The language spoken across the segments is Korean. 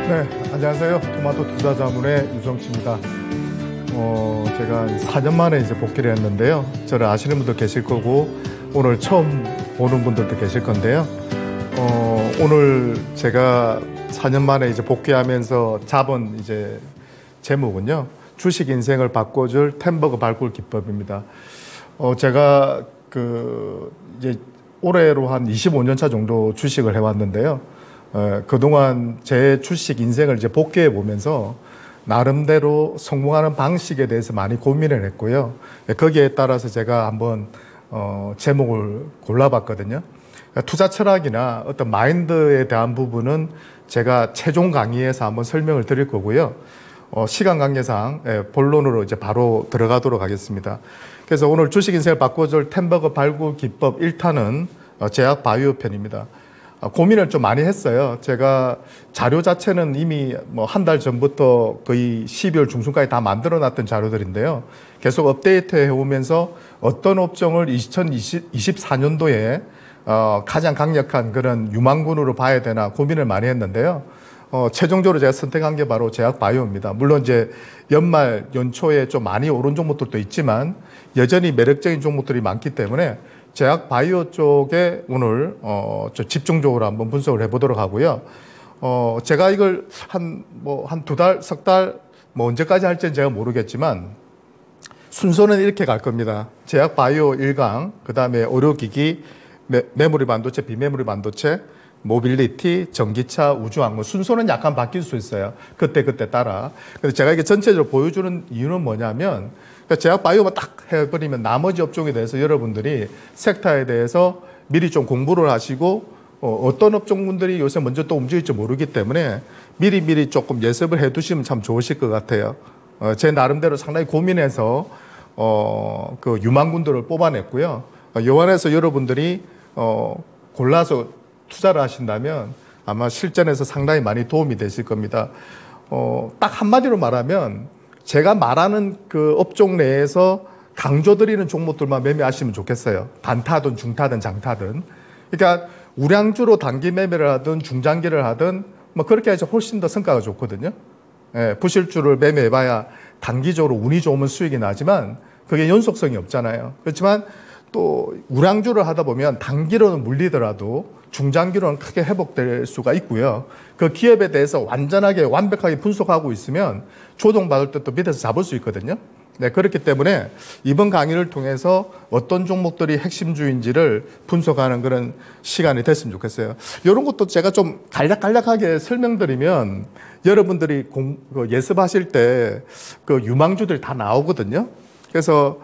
네, 안녕하세요. 토마토 투자자문의 유성치입니다. 제가 4년 만에 이제 복귀를 했는데요. 저를 아시는 분도 계실 거고, 오늘 처음 보는 분들도 계실 건데요. 오늘 제가 4년 만에 이제 복귀하면서 잡은 이제 제목은요, 주식 인생을 바꿔줄 템버그 발굴 기법입니다. 제가 이제 올해로 한 25년 차 정도 주식을 해왔는데요. 그동안 제 주식 인생을 이제 복귀해 보면서 나름대로 성공하는 방식에 대해서 많이 고민을 했고요. 거기에 따라서 제가 한번 제목을 골라봤거든요. 투자 철학이나 어떤 마인드에 대한 부분은 제가 최종 강의에서 한번 설명을 드릴 거고요. 시간 관계상 본론으로 이제 바로 들어가도록 하겠습니다. 그래서 오늘 주식 인생을 바꿔줄 템버그 발굴 기법 1탄은 제약 바이오 편입니다. 고민을 좀 많이 했어요. 제가 자료 자체는 이미 뭐 한 달 전부터 거의 12월 중순까지 다 만들어 놨던 자료들인데요. 계속 업데이트 해오면서 어떤 업종을 2024년도에 가장 강력한 그런 유망군으로 봐야 되나 고민을 많이 했는데요. 최종적으로 제가 선택한 게 바로 제약 바이오입니다. 물론 이제 연초에 좀 많이 오른 종목들도 있지만 여전히 매력적인 종목들이 많기 때문에 제약 바이오 쪽에 오늘 좀 집중적으로 한번 분석을 해보도록 하고요. 제가 이걸 한 두 달, 석 달, 뭐 언제까지 할지는 제가 모르겠지만 순서는 이렇게 갈 겁니다. 제약 바이오 1강, 그 다음에 의료기기, 메모리 반도체, 비메모리 반도체, 모빌리티, 전기차, 우주항공 순서는 약간 바뀔 수 있어요. 그때 따라. 근데 제가 이게 전체적으로 보여주는 이유는 뭐냐면 제약 바이오만 딱 해버리면 나머지 업종에 대해서 여러분들이 섹터에 대해서 미리 좀 공부를 하시고 어떤 업종군들이 요새 먼저 또 움직일지 모르기 때문에 미리 조금 예습을 해두시면 참 좋으실 것 같아요. 제 나름대로 상당히 고민해서 그 유망군들을 뽑아냈고요. 요 안에서 여러분들이 골라서 투자를 하신다면 아마 실전에서 상당히 많이 도움이 되실 겁니다. 딱 한마디로 말하면 제가 말하는 그 업종 내에서 강조드리는 종목들만 매매하시면 좋겠어요. 단타든 중타든 장타든. 그러니까 우량주로 단기 매매를 하든 중장기를 하든 뭐 그렇게 해서 훨씬 더 성과가 좋거든요. 부실주를 매매해봐야 단기적으로 운이 좋으면 수익이 나지만 그게 연속성이 없잖아요. 그렇지만 또 우량주를 하다 보면 단기로는 물리더라도 중장기로는 크게 회복될 수가 있고요. 그 기업에 대해서 완벽하게 분석하고 있으면 조정받을 때 또 밑에서 잡을 수 있거든요. 네, 그렇기 때문에 이번 강의를 통해서 어떤 종목들이 핵심주인지를 분석하는 그런 시간이 됐으면 좋겠어요. 이런 것도 제가 좀 간략하게 설명드리면 여러분들이 예습하실 때 그 유망주들이 다 나오거든요. 그래서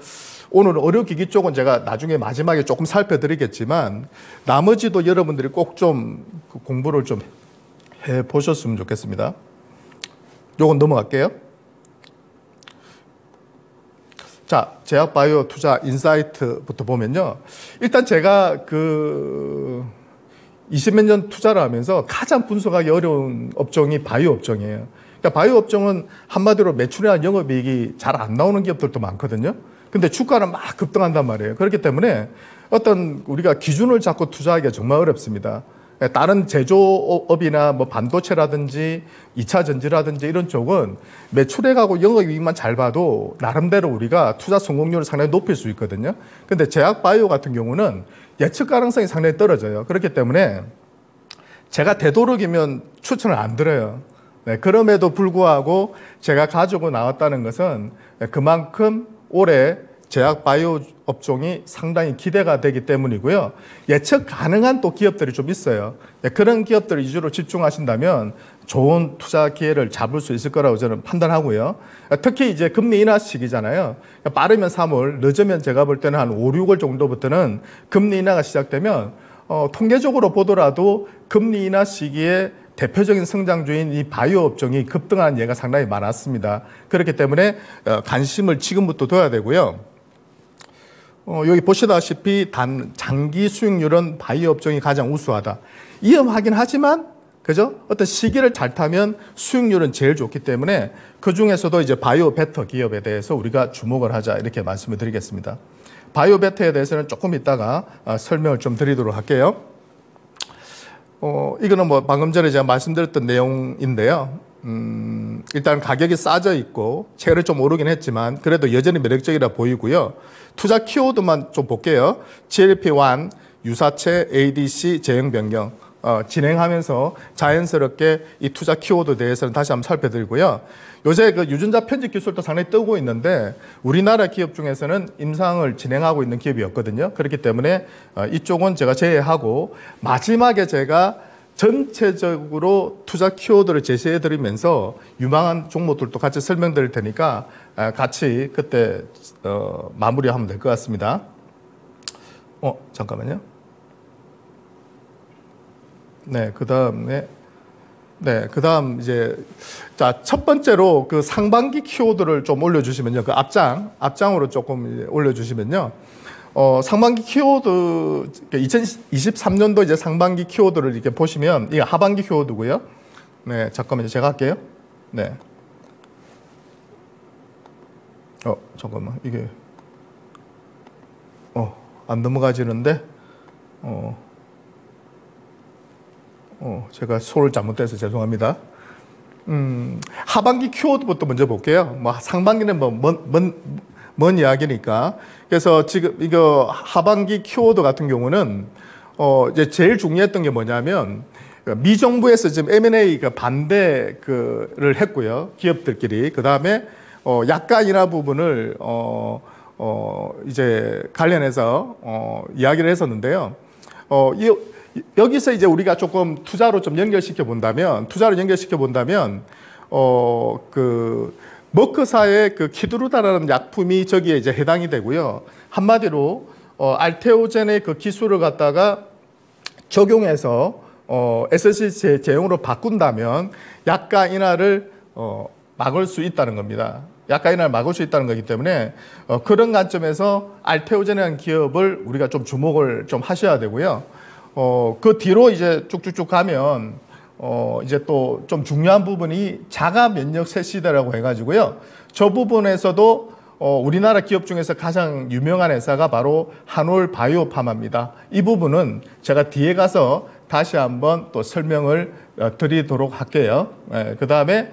오늘 의료기기 쪽은 제가 나중에 마지막에 조금 살펴드리겠지만 나머지도 여러분들이 꼭 좀 공부를 좀 해보셨으면 좋겠습니다. 요건 넘어갈게요. 자, 제약바이오 투자 인사이트부터 보면요. 일단 제가 20몇 년 투자를 하면서 가장 분석하기 어려운 업종이 바이오 업종이에요. 그러니까 바이오 업종은 한마디로 매출이나 영업이익이 잘 안 나오는 기업들도 많거든요. 근데 주가는 막 급등한단 말이에요. 그렇기 때문에 어떤 우리가 기준을 잡고 투자하기가 정말 어렵습니다. 다른 제조업이나 뭐 반도체라든지 2차 전지라든지 이런 쪽은 매출액하고 영업이익만 잘 봐도 나름대로 우리가 투자 성공률을 상당히 높일 수 있거든요. 근데 제약 바이오 같은 경우는 예측 가능성이 상당히 떨어져요. 그렇기 때문에 제가 되도록이면 추천을 안 드려요. 네, 그럼에도 불구하고 제가 가지고 나왔다는 것은 그만큼 올해 제약 바이오 업종이 상당히 기대가 되기 때문이고요. 예측 가능한 또 기업들이 좀 있어요. 그런 기업들 위주로 집중하신다면 좋은 투자 기회를 잡을 수 있을 거라고 저는 판단하고요. 특히 이제 금리 인하 시기잖아요. 빠르면 3월, 늦으면 제가 볼 때는 한 5, 6월 정도부터는 금리 인하가 시작되면 통계적으로 보더라도 금리 인하 시기에 대표적인 성장주인 이 바이오 업종이 급등한 예가 상당히 많았습니다. 그렇기 때문에 관심을 지금부터 둬야 되고요. 여기 보시다시피 장기 수익률은 바이오 업종이 가장 우수하다. 위험하긴 하지만 그죠? 어떤 시기를 잘 타면 수익률은 제일 좋기 때문에 그 중에서도 이제 바이오 베터 기업에 대해서 우리가 주목을 하자 이렇게 말씀을 드리겠습니다. 바이오 베터에 대해서는 조금 이따가 설명을 좀 드리도록 할게요. 이거는 뭐 방금 전에 제가 말씀드렸던 내용인데요. 일단 가격이 싸져 있고 최근에 좀 오르긴 했지만 그래도 여전히 매력적이라 보이고요. 투자 키워드만 좀 볼게요. GLP-1, 유사체, ADC, 제형 변경 진행하면서 자연스럽게 이 투자 키워드 대해서는 다시 한번 살펴드리고요. 요새 그 유전자 편집 기술도 상당히 뜨고 있는데 우리나라 기업 중에서는 임상을 진행하고 있는 기업이 없거든요. 그렇기 때문에 이쪽은 제가 제외하고 마지막에 제가 전체적으로 투자 키워드를 제시해 드리면서 유망한 종목들도 같이 설명드릴 테니까 같이 그때 마무리하면 될 것 같습니다. 잠깐만요. 네, 그 다음 이제 자, 첫 번째로 그 상반기 키워드를 좀 올려주시면요. 그 앞장으로 조금 올려주시면요. 상반기 키워드 2023년도 이제 상반기 키워드를 이렇게 보시면 이게 하반기 키워드고요. 네, 잠깐만요. 제가 할게요. 네. 잠깐만 이게 안 넘어가지는데 제가 소를 잘못해서 죄송합니다. 하반기 키워드부터 먼저 볼게요. 뭐 상반기는 먼 이야기니까. 그래서 지금 이거 하반기 키워드 같은 경우는 이제 제일 중요했던 게 뭐냐면 미정부에서 지금 M&A 반대를 했고요. 기업들끼리. 그 다음에 약가 인하 부분을 이제 관련해서 이야기를 했었는데요. 여기서 이제 우리가 조금 투자로 연결시켜 본다면 머크사의 그 키드루다라는 약품이 저기에 이제 해당이 되고요. 한마디로 알테오젠의 그 기술을 갖다가 적용해서 SC 제형으로 바꾼다면 약가 인하를 막을 수 있다는 겁니다. 약가 인하를 막을 수 있다는 거기 때문에 그런 관점에서 알테오젠이라는 기업을 우리가 좀 주목을 좀 하셔야 되고요. 그 뒤로 이제 쭉쭉쭉 가면 이제 또 좀 중요한 부분이 자가 면역 세시대라고 해가지고요. 저 부분에서도 우리나라 기업 중에서 가장 유명한 회사가 바로 한올 바이오파마입니다. 이 부분은 제가 뒤에 가서 다시 한번 또 설명을 드리도록 할게요. 그 다음에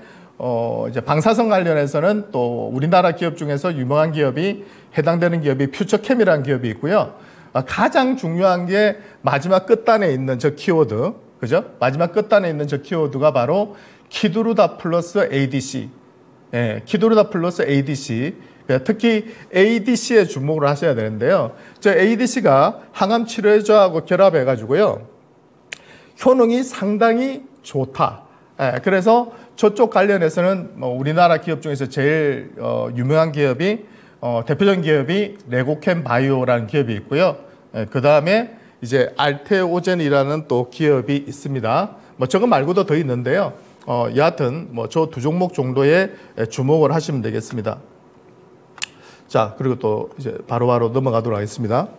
이제 방사선 관련해서는 또 우리나라 기업 중에서 유명한 기업이 해당되는 기업이 퓨처캠이라는 기업이 있고요. 가장 중요한 게 마지막 끝단에 있는 저 키워드, 그죠? 마지막 끝단에 있는 저 키워드가 바로 키드루다 플러스 ADC. 키드루다 플러스 ADC. 특히 ADC에 주목을 하셔야 되는데요. 저 ADC가 항암 치료제하고 결합해가지고요. 효능이 상당히 좋다. 그래서 저쪽 관련해서는 우리나라 기업 중에서 제일 유명한 기업이 대표적인 기업이 레고캠 바이오라는 기업이 있고요. 그 다음에 이제 알테오젠이라는 또 기업이 있습니다. 저거 말고도 더 있는데요. 여하튼 저 두 종목 정도에 주목을 하시면 되겠습니다. 자, 그리고 또 이제 바로바로 넘어가도록 하겠습니다.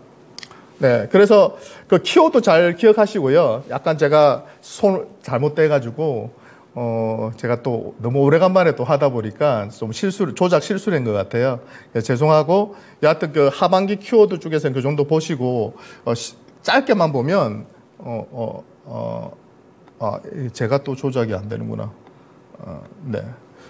네, 그래서 그 키워드 잘 기억하시고요. 약간 제가 손 잘못돼가지고 제가 또 너무 오래간만에 또 하다 보니까 좀 조작 실수된 것 같아요. 죄송하고, 여하튼 그 하반기 키워드 쪽에서는 그 정도 보시고, 짧게만 보면, 제가 또 조작이 안 되는구나. 네.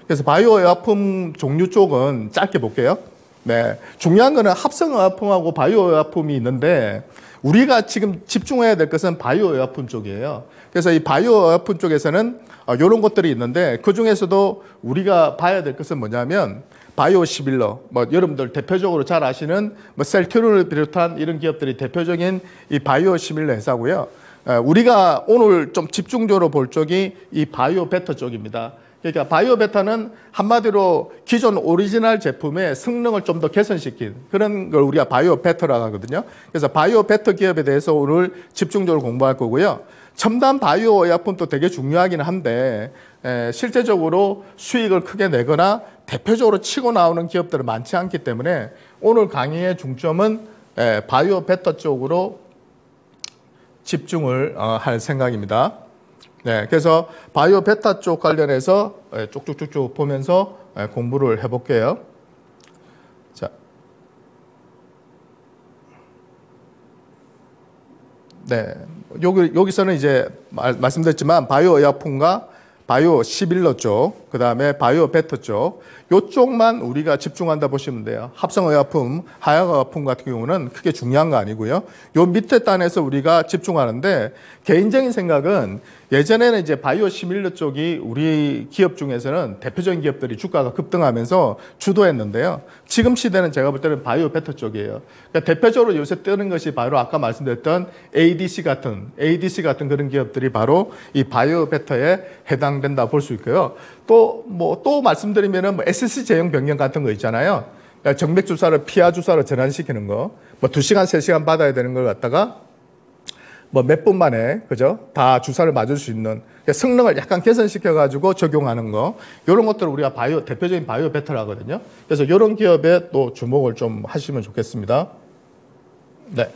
그래서 바이오 의약품 종류 쪽은 짧게 볼게요. 네. 중요한 거는 합성의약품하고 바이오 의약품이 있는데, 우리가 지금 집중해야 될 것은 바이오 의약품 쪽이에요. 그래서 이 바이오 의약품 쪽에서는 이런 것들이 있는데 그 중에서도 우리가 봐야 될 것은 뭐냐면 바이오 시밀러, 여러분들 대표적으로 잘 아시는 셀트리온을 비롯한 이런 기업들이 대표적인 이 바이오 시밀러 회사고요. 우리가 오늘 좀 집중적으로 볼 쪽이 이 바이오 베터 쪽입니다. 그러니까 바이오 베타는 한마디로 기존 오리지널 제품의 성능을 좀 더 개선시킨 그런 걸 우리가 바이오 베터라고 하거든요. 그래서 바이오 베터 기업에 대해서 오늘 집중적으로 공부할 거고요. 첨단 바이오 의약품도 되게 중요하긴 한데 실제적으로 수익을 크게 내거나 대표적으로 치고 나오는 기업들은 많지 않기 때문에 오늘 강의의 중점은 바이오 베터 쪽으로 집중을 할 생각입니다. 네, 그래서 바이오 베타 쪽 관련해서 쭉쭉쭉쭉 보면서 공부를 해볼게요. 자, 네, 여기서는 이제 말씀드렸지만 바이오 의약품과 바이오 시밀러 쪽, 그 다음에 바이오 베터 쪽, 요쪽만 우리가 집중한다 보시면 돼요. 합성의약품, 하약의약품 같은 경우는 크게 중요한 거 아니고요. 요 밑에 단에서 우리가 집중하는데, 개인적인 생각은 예전에는 이제 바이오 시밀러 쪽이 우리 기업 중에서는 대표적인 기업들이 주가가 급등하면서 주도했는데요. 지금 시대는 제가 볼 때는 바이오 베터 쪽이에요. 그러니까 대표적으로 요새 뜨는 것이 바로 아까 말씀드렸던 ADC 같은 그런 기업들이 바로 이 바이오 베터에 해당된다 볼 수 있고요. 또 말씀드리면은 SC 제형 변경 같은 거 있잖아요. 그러니까 정맥 주사를 피하 주사로 전환시키는 거, 2시간, 3시간 받아야 되는 걸 갖다가 몇 분 만에, 그죠? 다 주사를 맞을 수 있는, 성능을 약간 개선시켜가지고 적용하는 거, 이런 것들을 우리가 대표적인 바이오 베터를 하거든요. 그래서 이런 기업에 또 주목을 좀 하시면 좋겠습니다. 네.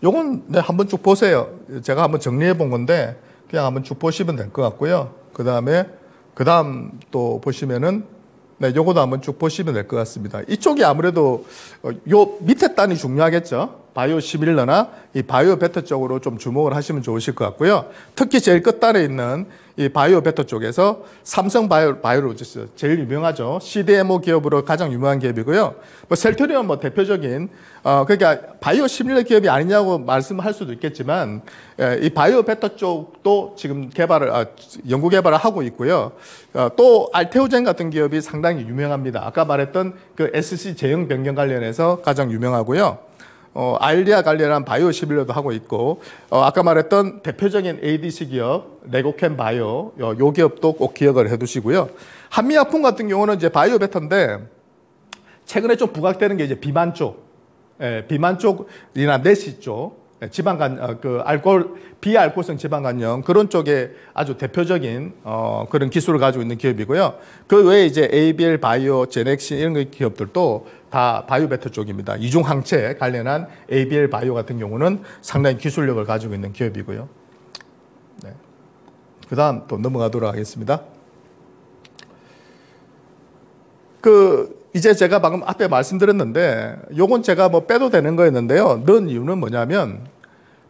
요건, 네, 한번 쭉 보세요. 제가 한번 정리해 본 건데, 그냥 한번 쭉 보시면 될 것 같고요. 그 다음 또 보시면은, 네, 요거도 한번 쭉 보시면 될 것 같습니다. 이쪽이 아무래도, 요 밑에 단이 중요하겠죠. 바이오 시밀러나 이 바이오 베터 쪽으로 좀 주목을 하시면 좋으실 것 같고요. 특히 제일 끝단에 있는 이 바이오 베터 쪽에서 삼성 바이오로직스 제일 유명하죠. CDMO 기업으로 가장 유명한 기업이고요. 셀트리온 대표적인 그러니까 바이오 시밀러 기업이 아니냐고 말씀할 수도 있겠지만 이 바이오 베터 쪽도 지금 연구 개발을 하고 있고요. 또 알테오젠 같은 기업이 상당히 유명합니다. 아까 말했던 그 SC 제형 변경 관련해서 가장 유명하고요. 알리아 관련한 바이오 시밀러도 하고 있고, 아까 말했던 대표적인 ADC 기업, 레고캠 바이오, 요 기업도 꼭 기억을 해 두시고요. 한미약품 같은 경우는 이제 바이오 베터인데, 최근에 좀 부각되는 게 이제 비만 쪽, 비만 쪽이나 내시 쪽, 비알코올성 지방간염, 그런 쪽에 아주 대표적인, 그런 기술을 가지고 있는 기업이고요. 그 외에 이제 ABL 바이오, 제넥신 이런 기업들도 다 바이오 베터 쪽입니다. 이중항체 관련한 ABL 바이오 같은 경우는 상당히 기술력을 가지고 있는 기업이고요. 네. 그 다음 또 넘어가도록 하겠습니다. 이제 제가 방금 앞에 말씀드렸는데, 요건 제가 빼도 되는 거였는데요. 넣은 이유는 뭐냐면,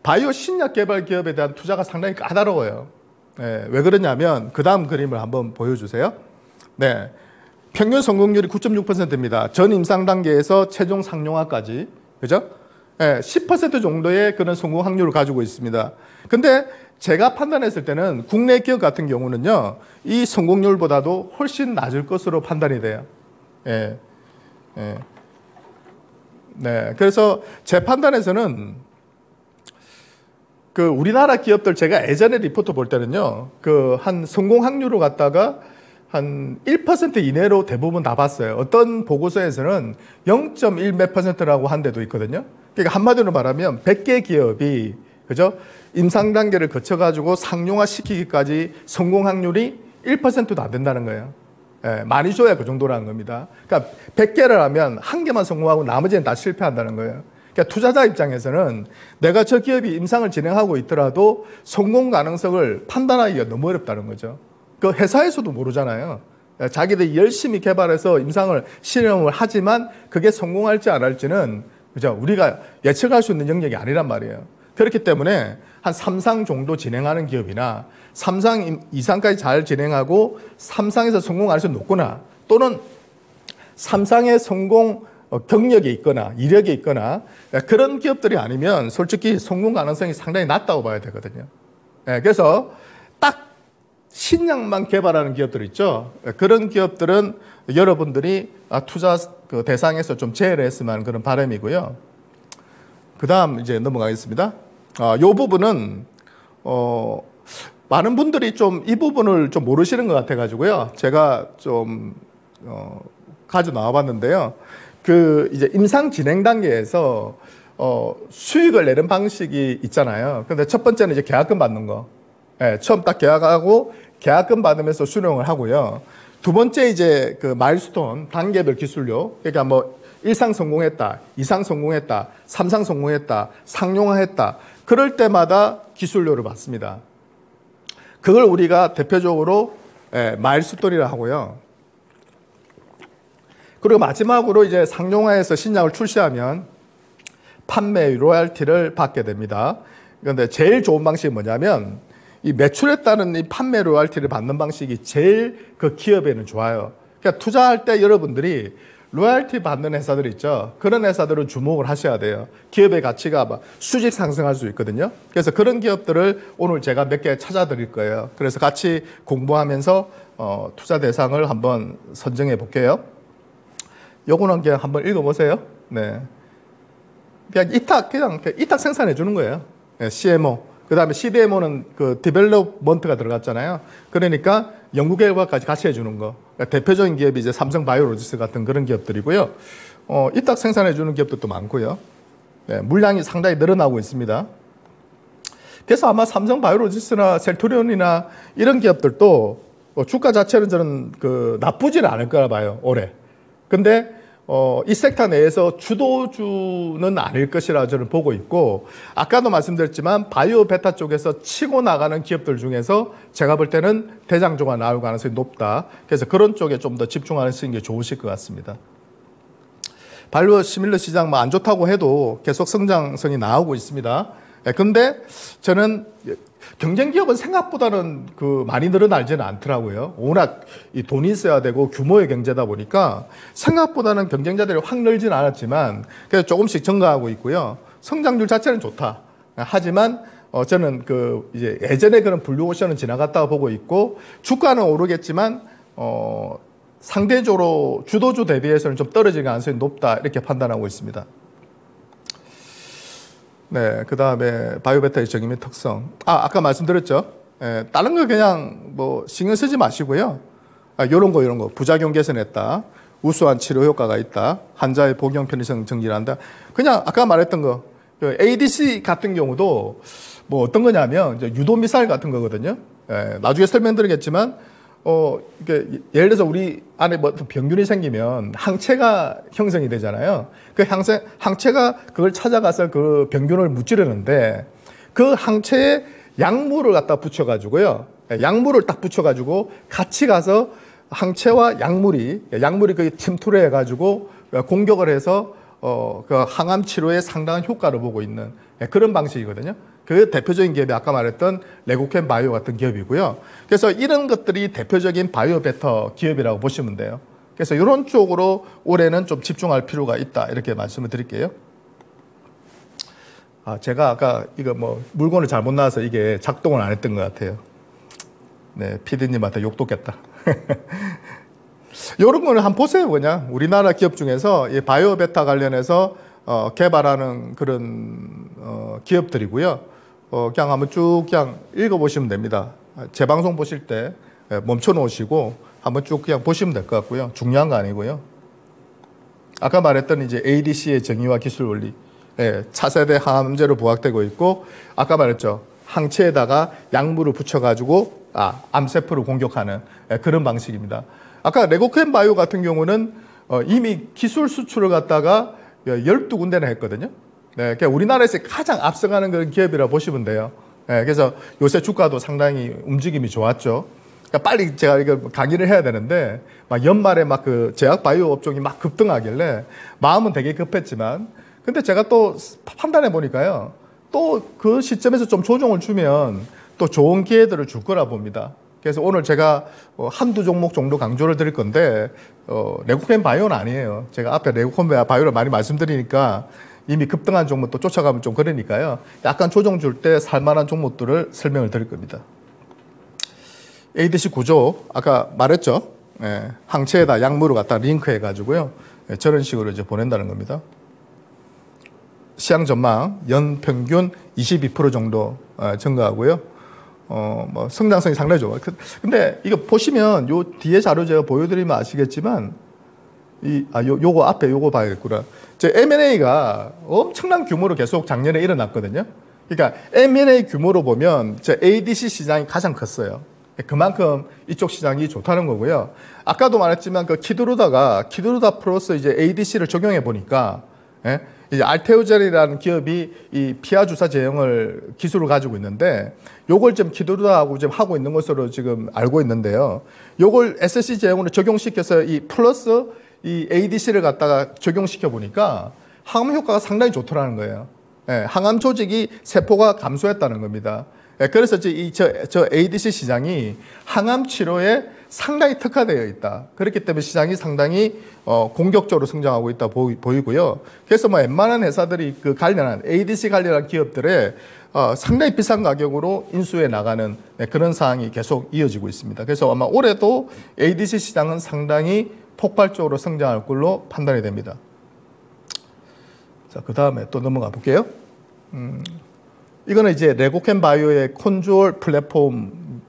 바이오 신약 개발 기업에 대한 투자가 상당히 까다로워요. 네, 왜 그러냐면, 그 다음 그림을 한번 보여주세요. 네. 평균 성공률이 9.6%입니다. 전 임상 단계에서 최종 상용화까지. 그죠? 네, 10% 정도의 그런 성공 확률을 가지고 있습니다. 근데 제가 판단했을 때는 국내 기업 같은 경우는요, 이 성공률보다도 훨씬 낮을 것으로 판단이 돼요. 예. 예. 네. 그래서 제 판단에서는 우리나라 기업들 제가 예전에 리포트 볼 때는요, 한 성공 확률을 갖다가 한 1% 이내로 대부분 다 봤어요. 어떤 보고서에서는 0.1 몇 %라고 한 데도 있거든요. 그러니까 한마디로 말하면 100개 기업이, 그죠? 임상 단계를 거쳐가지고 상용화 시키기까지 성공 확률이 1%도 안 된다는 거예요. 예, 많이 줘야 그 정도라는 겁니다. 그러니까 100개를 하면 한 개만 성공하고 나머지는 다 실패한다는 거예요. 그러니까 투자자 입장에서는 내가 저 기업이 임상을 진행하고 있더라도 성공 가능성을 판단하기가 너무 어렵다는 거죠. 그 회사에서도 모르잖아요. 자기들이 열심히 개발해서 임상을 실험을 하지만 그게 성공할지 안 할지는, 그죠? 우리가 예측할 수 있는 영역이 아니란 말이에요. 그렇기 때문에 한 3상 정도 진행하는 기업이나 3상 이상까지 잘 진행하고 3상에서 성공 가능성이 높거나, 또는 3상의 성공 경력이 있거나 이력이 있거나 그런 기업들이 아니면 솔직히 성공 가능성이 상당히 낮다고 봐야 되거든요. 그래서 딱 신약만 개발하는 기업들 있죠. 그런 기업들은 여러분들이 투자 대상에서 좀 제외를 했으면 하는 그런 바람이고요. 그 다음 이제 넘어가겠습니다. 요 부분은 많은 분들이 좀 이 부분을 좀 모르시는 것 같아가지고요. 제가 좀 가져 나와봤는데요. 이제 임상 진행 단계에서 수익을 내는 방식이 있잖아요. 근데 첫 번째는 이제 계약금 받는 거. 네, 처음 딱 계약하고 계약금 받으면서 수령을 하고요. 두 번째 이제 마일스톤 단계별 기술료. 그러니까 1상 성공했다, 2상 성공했다, 3상 성공했다, 상용화했다. 그럴 때마다 기술료를 받습니다. 그걸 우리가 대표적으로 마일스톤이라 하고요. 그리고 마지막으로 이제 상용화해서 신약을 출시하면 판매 로얄티를 받게 됩니다. 그런데 제일 좋은 방식이 뭐냐면 이 매출에 따른 이 판매 로얄티를 받는 방식이 제일 그 기업에는 좋아요. 그러니까 투자할 때 여러분들이 로얄티 받는 회사들 있죠. 그런 회사들은 주목을 하셔야 돼요. 기업의 가치가 막 수직 상승할 수 있거든요. 그래서 그런 기업들을 오늘 제가 몇 개 찾아드릴 거예요. 그래서 같이 공부하면서 투자 대상을 한번 선정해 볼게요. 요거는 그냥 한번 읽어보세요. 네. 그냥 이탁 생산해 주는 거예요. 네, CMO. 그 다음에 CDMO는 그 디벨롭먼트가 들어갔잖아요. 그러니까 연구 결과까지 같이 해주는 거. 그러니까 대표적인 기업이 이제 삼성바이오로직스 같은 그런 기업들이고요. 이딱 생산해 주는 기업들도 많고요. 네, 물량이 상당히 늘어나고 있습니다. 그래서 아마 삼성바이오로직스나 셀토리온이나 이런 기업들도 주가 자체는 저는 나쁘지는 않을 거라 봐요, 올해. 근데 이 섹터 내에서 주도주는 아닐 것이라 저는 보고 있고, 아까도 말씀드렸지만 바이오 베타 쪽에서 치고 나가는 기업들 중에서 제가 볼 때는 대장주가 나올 가능성이 높다. 그래서 그런 쪽에 좀 더 집중하시는 게 좋으실 것 같습니다. 바이오 시밀러 시장 뭐 안 좋다고 해도 계속 성장성이 나오고 있습니다. 근데 저는 경쟁 기업은 생각보다는 많이 늘어나지는 않더라고요. 워낙 이 돈이 있어야 되고 규모의 경제다 보니까 생각보다는 경쟁자들이 확 늘지는 않았지만 그래서 조금씩 증가하고 있고요. 성장률 자체는 좋다. 하지만 저는 이제 예전에 그런 블루오션은 지나갔다고 보고 있고, 주가는 오르겠지만 상대적으로 주도주 대비해서는 좀 떨어질 가능성이 높다, 이렇게 판단하고 있습니다. 네, 그 다음에 바이오베타의 적용 및 특성. 아까 말씀드렸죠. 다른 거 그냥 뭐 신경 쓰지 마시고요. 이런 거 부작용 개선했다, 우수한 치료 효과가 있다, 환자의 복용 편의성 증진한다. 그냥 아까 말했던 거, ADC 같은 경우도 뭐 어떤 거냐면 이제 유도 미사일 같은 거거든요. 나중에 설명드리겠지만 이게 예를 들어서 우리 안에 뭐 병균이 생기면 항체가 형성이 되잖아요. 그 항체가 그걸 찾아가서 그 병균을 무찌르는데, 그 항체에 약물을 갖다 붙여가지고요. 약물을 딱 붙여가지고 같이 가서 항체와 약물이 그 침투를 해가지고 공격을 해서 그 항암 치료에 상당한 효과를 보고 있는 그런 방식이거든요. 그 대표적인 기업이 아까 말했던 레고캠 바이오 같은 기업이고요. 그래서 이런 것들이 대표적인 바이오 베터 기업이라고 보시면 돼요. 그래서 이런 쪽으로 올해는 좀 집중할 필요가 있다, 이렇게 말씀을 드릴게요. 제가 아까 이거 뭐 물건을 잘못 나와서 이게 작동을 안 했던 것 같아요. 네, PD님한테 욕 듣겠다. 이런 거는 한번 보세요. 그냥 우리나라 기업 중에서 이 바이오 베타 관련해서 개발하는 그런 기업들이고요. 그냥 한번 쭉 그냥 읽어보시면 됩니다. 재방송 보실 때 멈춰 놓으시고 한번 쭉 그냥 보시면 될 것 같고요. 중요한 거 아니고요. 아까 말했던 이제 ADC의 정의와 기술 원리, 차세대 항암제로 부각되고 있고, 아까 말했죠. 항체에다가 약물을 붙여가지고 암세포를 공격하는 그런 방식입니다. 아까 레고캠 바이오 같은 경우는 이미 기술 수출을 갖다가 12군데나 했거든요. 네, 그러니까 우리나라에서 가장 앞서가는 그런 기업이라고 보시면 돼요. 네, 그래서 요새 주가도 상당히 움직임이 좋았죠. 그러니까 빨리 제가 이거 강의를 해야 되는데, 막 연말에 막 그 제약 바이오 업종이 막 급등하길래 마음은 되게 급했지만, 근데 제가 또 판단해 보니까요, 또 그 시점에서 좀 조정을 주면 또 좋은 기회들을 줄 거라 봅니다. 그래서 오늘 제가 한두 종목 정도 강조를 드릴 건데, 레고캠 바이오는 아니에요. 제가 앞에 레고캠 바이오를 많이 말씀드리니까 이미 급등한 종목 또 쫓아가면 좀 그러니까요. 약간 조정 줄 때 살만한 종목들을 설명을 드릴 겁니다. ADC 구조, 아까 말했죠. 항체에다 약물을 갖다 링크해가지고요. 저런 식으로 이제 보낸다는 겁니다. 시장 전망, 연평균 22% 정도 증가하고요. 뭐 성장성이 상당히 좋아요. 근데 이거 보시면 요 뒤에 자료 제가 보여드리면 아시겠지만, 요거 앞에 요거 봐야겠구나. M&A가 엄청난 규모로 계속 작년에 일어났거든요. 그러니까 M&A 규모로 보면 ADC 시장이 가장 컸어요. 그만큼 이쪽 시장이 좋다는 거고요. 아까도 말했지만 그 키드루다 플러스 이제 ADC를 적용해 보니까, 이제 알테오젤이라는 기업이 이 피하 주사 제형을 기술을 가지고 있는데, 요걸 좀 키드루다하고 좀 하고 있는 것으로 지금 알고 있는데요. 요걸 SSC 제형으로 적용시켜서 이 플러스 이 ADC를 갖다가 적용시켜 보니까 항암 효과가 상당히 좋더라는 거예요. 예, 항암 조직이 세포가 감소했다는 겁니다. 예, 그래서 저 ADC 시장이 항암 치료에 상당히 특화되어 있다. 그렇기 때문에 시장이 상당히 공격적으로 성장하고 있다 보이고요. 그래서 뭐 웬만한 회사들이 그 관련한 ADC 관련한 기업들에 상당히 비싼 가격으로 인수해 나가는 그런 상황이 계속 이어지고 있습니다. 그래서 아마 올해도 ADC 시장은 상당히 폭발적으로 성장할 걸로 판단이 됩니다. 자, 그 다음에 또 넘어가 볼게요. 이거는 이제 레고캠 바이오의 콘주얼 플랫폼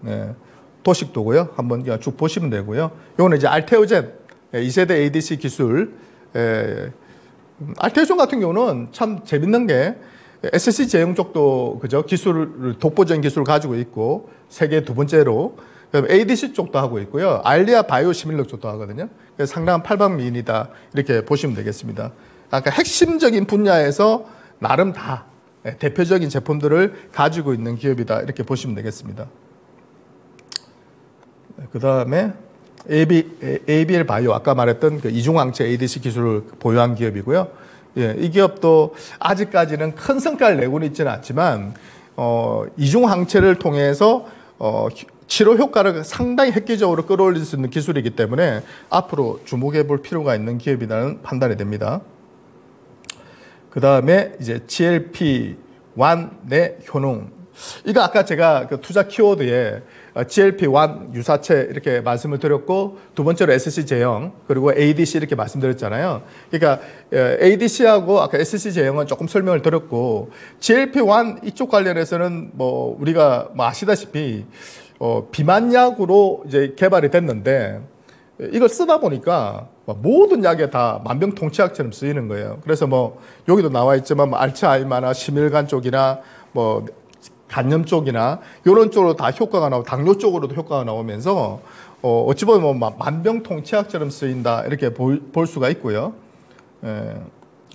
도식도고요. 한번 그냥 쭉 보시면 되고요. 이거는 이제 알테오젠 2세대 ADC 기술. 알테오젠 같은 경우는 참 재밌는 게 SC 제형 쪽도 그죠? 기술을 독보적인 기술을 가지고 있고 세계 두 번째로 ADC 쪽도 하고 있고요. 알리아 바이오 시밀러 쪽도 하거든요. 그래서 상당한 팔방미인이다 이렇게 보시면 되겠습니다. 아까 핵심적인 분야에서 나름 다 대표적인 제품들을 가지고 있는 기업이다 이렇게 보시면 되겠습니다. 그 다음에 ABL 바이오 아까 말했던 그 이중항체 ADC 기술을 보유한 기업이고요. 예, 이 기업도 아직까지는 큰 성과를 내고는 있지는 않지만 이중항체를 통해서 치료 효과를 상당히 획기적으로 끌어올릴 수 있는 기술이기 때문에 앞으로 주목해 볼 필요가 있는 기업이라는 판단이 됩니다. 그 다음에 이제 GLP-1 내 효능. 이거 아까 제가 그 투자 키워드에 GLP-1 유사체 이렇게 말씀을 드렸고 두 번째로 SC 제형 그리고 ADC 이렇게 말씀드렸잖아요. 그러니까 ADC하고 아까 SC 제형은 조금 설명을 드렸고 GLP-1 이쪽 관련해서는 뭐 우리가 뭐 아시다시피 비만약으로 이제 개발이 됐는데 이걸 쓰다 보니까 모든 약에 다 만병통치약처럼 쓰이는 거예요. 그래서 뭐 여기도 나와 있지만 뭐 알츠하이머나 심혈관 쪽이나 뭐 간염 쪽이나 이런 쪽으로 다 효과가 나오고 당뇨 쪽으로도 효과가 나오면서 어찌 보면 뭐 만병통치약처럼 쓰인다 이렇게 볼 수가 있고요.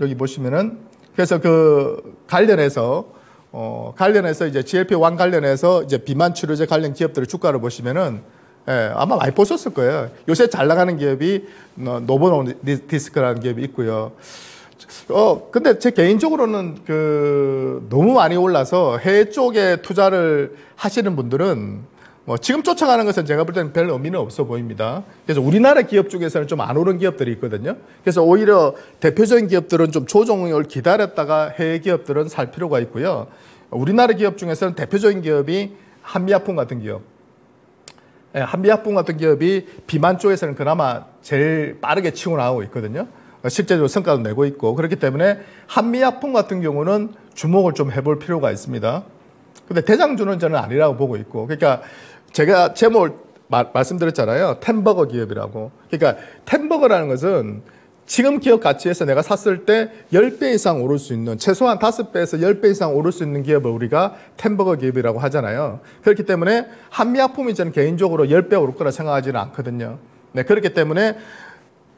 여기 보시면은 그래서 그 관련해서 이제 GLP-1 관련해서 이제 비만 치료제 관련 기업들의 주가를 보시면은 아마 많이 보셨을 거예요. 요새 잘 나가는 기업이 노보 디스크라는 기업이 있고요. 근데 제 개인적으로는 너무 많이 올라서 해외 쪽에 투자를 하시는 분들은 지금 쫓아가는 것은 제가 볼 때는 별 의미는 없어 보입니다. 그래서 우리나라 기업 중에서는 좀 안 오른 기업들이 있거든요. 그래서 오히려 대표적인 기업들은 좀 조정을 기다렸다가 해외 기업들은 살 필요가 있고요. 우리나라 기업 중에서는 대표적인 기업이 한미약품 같은 기업. 한미약품 같은 기업이 비만 쪽에서는 그나마 제일 빠르게 치고 나오고 있거든요. 실제적으로 성과도 내고 있고 그렇기 때문에 한미약품 같은 경우는 주목을 좀 해볼 필요가 있습니다. 근데 대장주는 저는 아니라고 보고 있고 그러니까 제가 제목을 말씀드렸잖아요. 템버거 기업이라고. 그러니까 템버거라는 것은 지금 기업 가치에서 내가 샀을 때 10배 이상 오를 수 있는 최소한 5배에서 10배 이상 오를 수 있는 기업을 우리가 템버거 기업이라고 하잖아요. 그렇기 때문에 한미약품이 저는 개인적으로 10배 오를 거라 생각하지는 않거든요. 네, 그렇기 때문에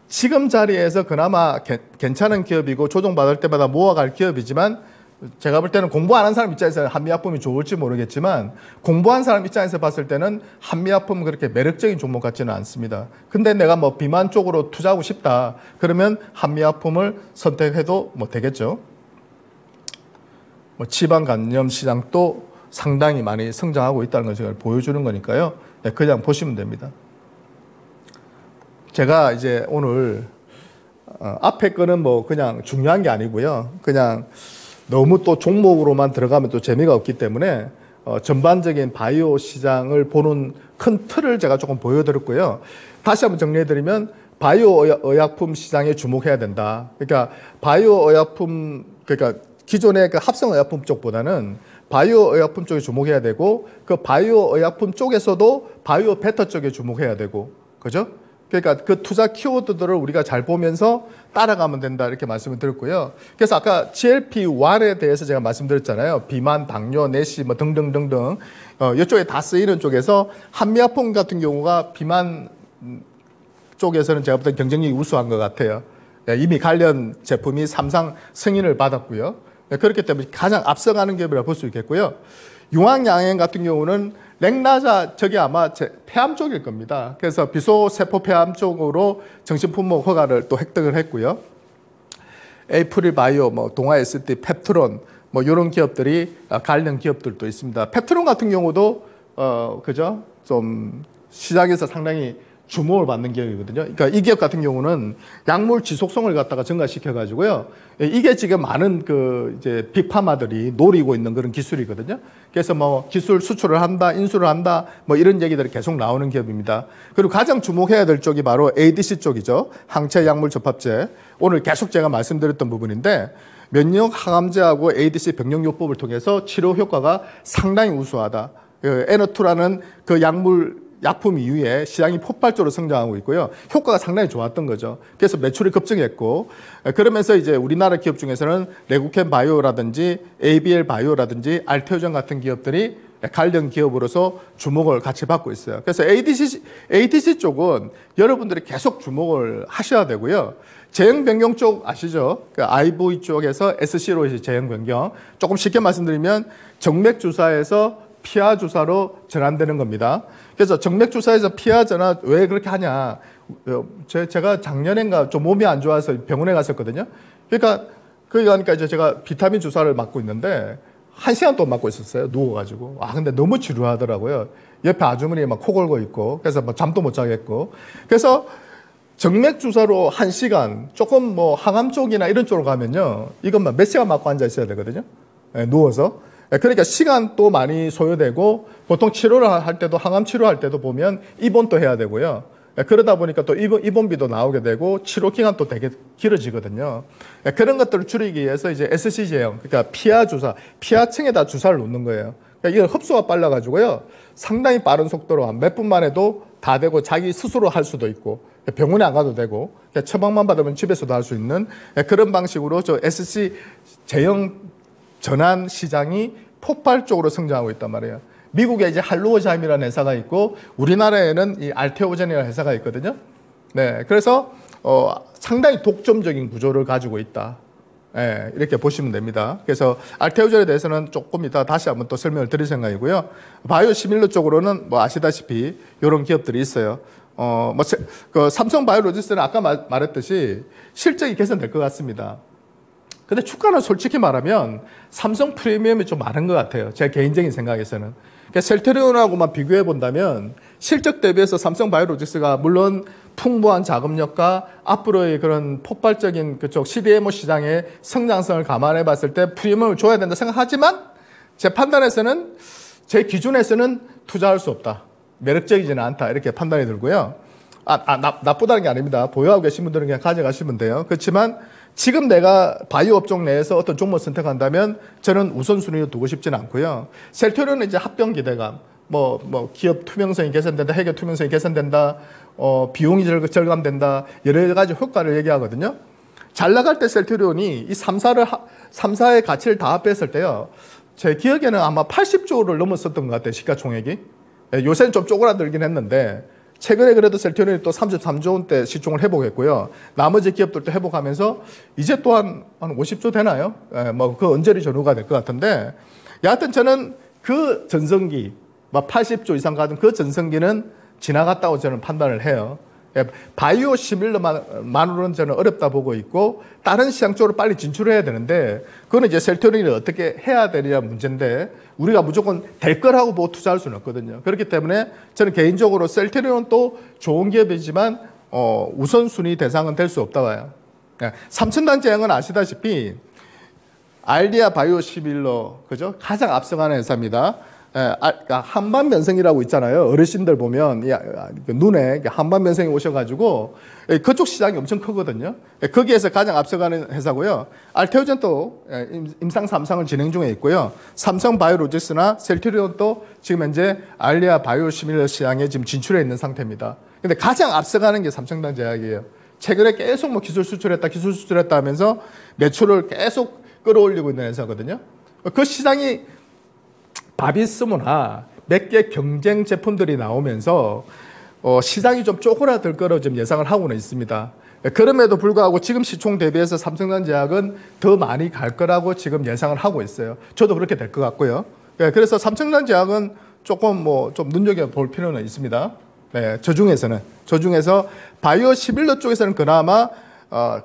지금 자리에서 그나마 괜찮은 기업이고 조정받을 때마다 모아갈 기업이지만 제가 볼 때는 공부 안 한 사람 입장에서는 한미약품이 좋을지 모르겠지만 공부한 사람 입장에서 봤을 때는 한미약품은 그렇게 매력적인 종목 같지는 않습니다. 근데 내가 뭐 비만 쪽으로 투자하고 싶다 그러면 한미약품을 선택해도 뭐 되겠죠. 뭐 지방간염 시장도 상당히 많이 성장하고 있다는 것을 보여주는 거니까요. 네, 그냥 보시면 됩니다. 제가 이제 오늘 앞에 거는 뭐 그냥 중요한 게 아니고요. 그냥 너무 또 종목으로만 들어가면 또 재미가 없기 때문에 전반적인 바이오 시장을 보는 큰 틀을 제가 조금 보여드렸고요. 다시 한번 정리해드리면 바이오 의약품 시장에 주목해야 된다. 그러니까 바이오 의약품 그러니까 기존의 그 합성 의약품 쪽보다는 바이오 의약품 쪽에 주목해야 되고 그 바이오 의약품 쪽에서도 바이오 베터 쪽에 주목해야 되고 그죠? 그러니까 그 투자 키워드들을 우리가 잘 보면서 따라가면 된다 이렇게 말씀을 드렸고요. 그래서 아까 GLP-1에 대해서 제가 말씀드렸잖아요. 비만, 당뇨, 내시 뭐 등등등등 이쪽에 다 쓰이는 쪽에서 한미약품 같은 경우가 비만 쪽에서는 제가 볼 때 경쟁력이 우수한 것 같아요. 이미 관련 제품이 3상 승인을 받았고요. 그렇기 때문에 가장 앞서가는 기업이라고 볼 수 있겠고요. 융황양행 같은 경우는 렉나자 저게 아마 폐암 쪽일 겁니다. 그래서 비소세포 폐암 쪽으로 정신품목 허가를 또 획득을 했고요. 에이프릴 바이오, 뭐 동아 ST, 펩트론 뭐 이런 기업들이 관련 기업들도 있습니다. 펩트론 같은 경우도 그죠? 좀 시장에서 상당히 주목을 받는 기업이거든요. 그러니까 이 기업 같은 경우는 약물 지속성을 갖다가 증가시켜 가지고요. 이게 지금 많은 그 이제 빅파마들이 노리고 있는 그런 기술이거든요. 그래서 뭐 기술 수출을 한다, 인수를 한다, 뭐 이런 얘기들이 계속 나오는 기업입니다. 그리고 가장 주목해야 될 쪽이 바로 ADC 쪽이죠. 항체 약물 접합제. 오늘 계속 제가 말씀드렸던 부분인데 면역 항암제하고 ADC 병력요법을 통해서 치료 효과가 상당히 우수하다. 에너투라는 그 약품 이후에 시장이 폭발적으로 성장하고 있고요. 효과가 상당히 좋았던 거죠. 그래서 매출이 급증했고, 그러면서 이제 우리나라 기업 중에서는 레구켄 바이오라든지 ABL 바이오라든지 알테오젠 같은 기업들이 관련 기업으로서 주목을 같이 받고 있어요. 그래서 ADC 쪽은 여러분들이 계속 주목을 하셔야 되고요. 제형 변경 쪽 아시죠? 그 IV 쪽에서 SC로 제형 변경. 조금 쉽게 말씀드리면 정맥 주사에서 피하 주사로 전환되는 겁니다. 그래서 정맥 주사에서 피하 전환 왜 그렇게 하냐? 제가 작년엔가 좀 몸이 안 좋아서 병원에 갔었거든요. 그러니까 이제 제가 비타민 주사를 맞고 있는데 1시간 동안 맞고 있었어요. 누워가지고. 근데 너무 지루하더라고요. 옆에 아주머니 막 코 골고 있고, 그래서 뭐 잠도 못 자겠고. 그래서 정맥 주사로 1시간, 조금 뭐 항암 쪽이나 이런 쪽으로 가면요. 이것만 몇 시간 맞고 앉아 있어야 되거든요. 누워서. 그러니까 시간도 많이 소요되고, 보통 치료를 할 때도, 항암 치료할 때도 보면 입원도 해야 되고요. 그러다 보니까 또 입원비도 나오게 되고, 치료 기간도 되게 길어지거든요. 그런 것들을 줄이기 위해서 이제 SC 제형, 그러니까 피하 주사, 피하층에다 주사를 놓는 거예요. 그러니까 이거 흡수가 빨라가지고요. 상당히 빠른 속도로 한 몇 분만 해도 다 되고, 자기 스스로 할 수도 있고, 병원에 안 가도 되고, 처방만 받으면 집에서도 할 수 있는 그런 방식으로 저 SC 제형 전환 시장이 폭발적으로 성장하고 있단 말이에요. 미국에 이제 할로오자임이라는 회사가 있고 우리나라에는 이 알테오젠이라는 회사가 있거든요. 네, 그래서 상당히 독점적인 구조를 가지고 있다. 네, 이렇게 보시면 됩니다. 그래서 알테오젠에 대해서는 조금 이따 다시 한번 또 설명을 드릴 생각이고요. 바이오 시밀러 쪽으로는 뭐 아시다시피 이런 기업들이 있어요. 그 삼성 바이오로직스는 아까 말했듯이 실적이 개선될 것 같습니다. 근데 주가는 솔직히 말하면 삼성 프리미엄이 좀 많은 것 같아요. 제 개인적인 생각에서는. 그러니까 셀트리온하고만 비교해 본다면 실적 대비해서 삼성 바이오로직스가 물론 풍부한 자금력과 앞으로의 그런 폭발적인 그쪽 CDMO 시장의 성장성을 감안해 봤을 때 프리미엄을 줘야 된다 생각하지만 제 판단에서는 제 기준에서는 투자할 수 없다. 매력적이지는 않다. 이렇게 판단이 들고요. 나쁘다는 게 아닙니다. 보유하고 계신 분들은 그냥 가져가시면 돼요. 그렇지만 지금 내가 바이오 업종 내에서 어떤 종목을 선택한다면 저는 우선순위로 두고 싶지는 않고요. 셀트리온은 이제 합병 기대감, 기업 투명성이 개선된다, 회계 투명성이 개선된다, 비용이 절감된다, 여러 가지 효과를 얘기하거든요. 잘 나갈 때 셀트리온이 이 3사의 가치를 다 합했을 때요. 제 기억에는 아마 80조를 넘었었던 것 같아요, 시가총액이. 요새는 좀 쪼그라들긴 했는데, 최근에 그래도 셀트리온이 또 33조 원대 시총을 회복했고요. 나머지 기업들도 회복하면서 이제 또 한 50조 되나요? 그 언저리 전후가 될 것 같은데, 여하튼 저는 그 전성기, 80조 이상 가던 그 전성기는 지나갔다고 저는 판단을 해요. 바이오 시밀러만으로는 저는 어렵다 보고 있고, 다른 시장 쪽으로 빨리 진출해야 되는데, 그거는 이제 셀트리온이 어떻게 해야 되느냐 문제인데, 우리가 무조건 될 거라고 보고 투자할 수는 없거든요. 그렇기 때문에 저는 개인적으로 셀트리온도 좋은 기업이지만, 우선순위 대상은 될 수 없다 봐요. 삼천단 제약은 아시다시피, 알리아 바이오 시밀러, 그죠? 가장 앞서가는 회사입니다. 한반면성이라고 있잖아요. 어르신들 보면 눈에 한반면성이 오셔가지고 그쪽 시장이 엄청 크거든요. 거기에서 가장 앞서가는 회사고요. 알테오젠도 임상 3상을 진행 중에 있고요. 삼성 바이오로직스나 셀트리온도 지금 현재 알리아 바이오시밀러 시장에 지금 진출해 있는 상태입니다. 근데 가장 앞서가는 게 삼성단 제약이에요. 최근에 계속 기술 수출했다 하면서 매출을 계속 끌어올리고 있는 회사거든요. 그 시장이 바비스모나 몇 개 경쟁 제품들이 나오면서 시장이 좀 쪼그라들 거로 좀 예상을 하고는 있습니다. 그럼에도 불구하고 지금 시총 대비해서 삼성단 제약은 더 많이 갈 거라고 지금 예상을 하고 있어요. 저도 그렇게 될 것 같고요. 그래서 삼성단 제약은 조금 좀 눈여겨볼 필요는 있습니다. 저 중에서 바이오 시밀러 쪽에서는 그나마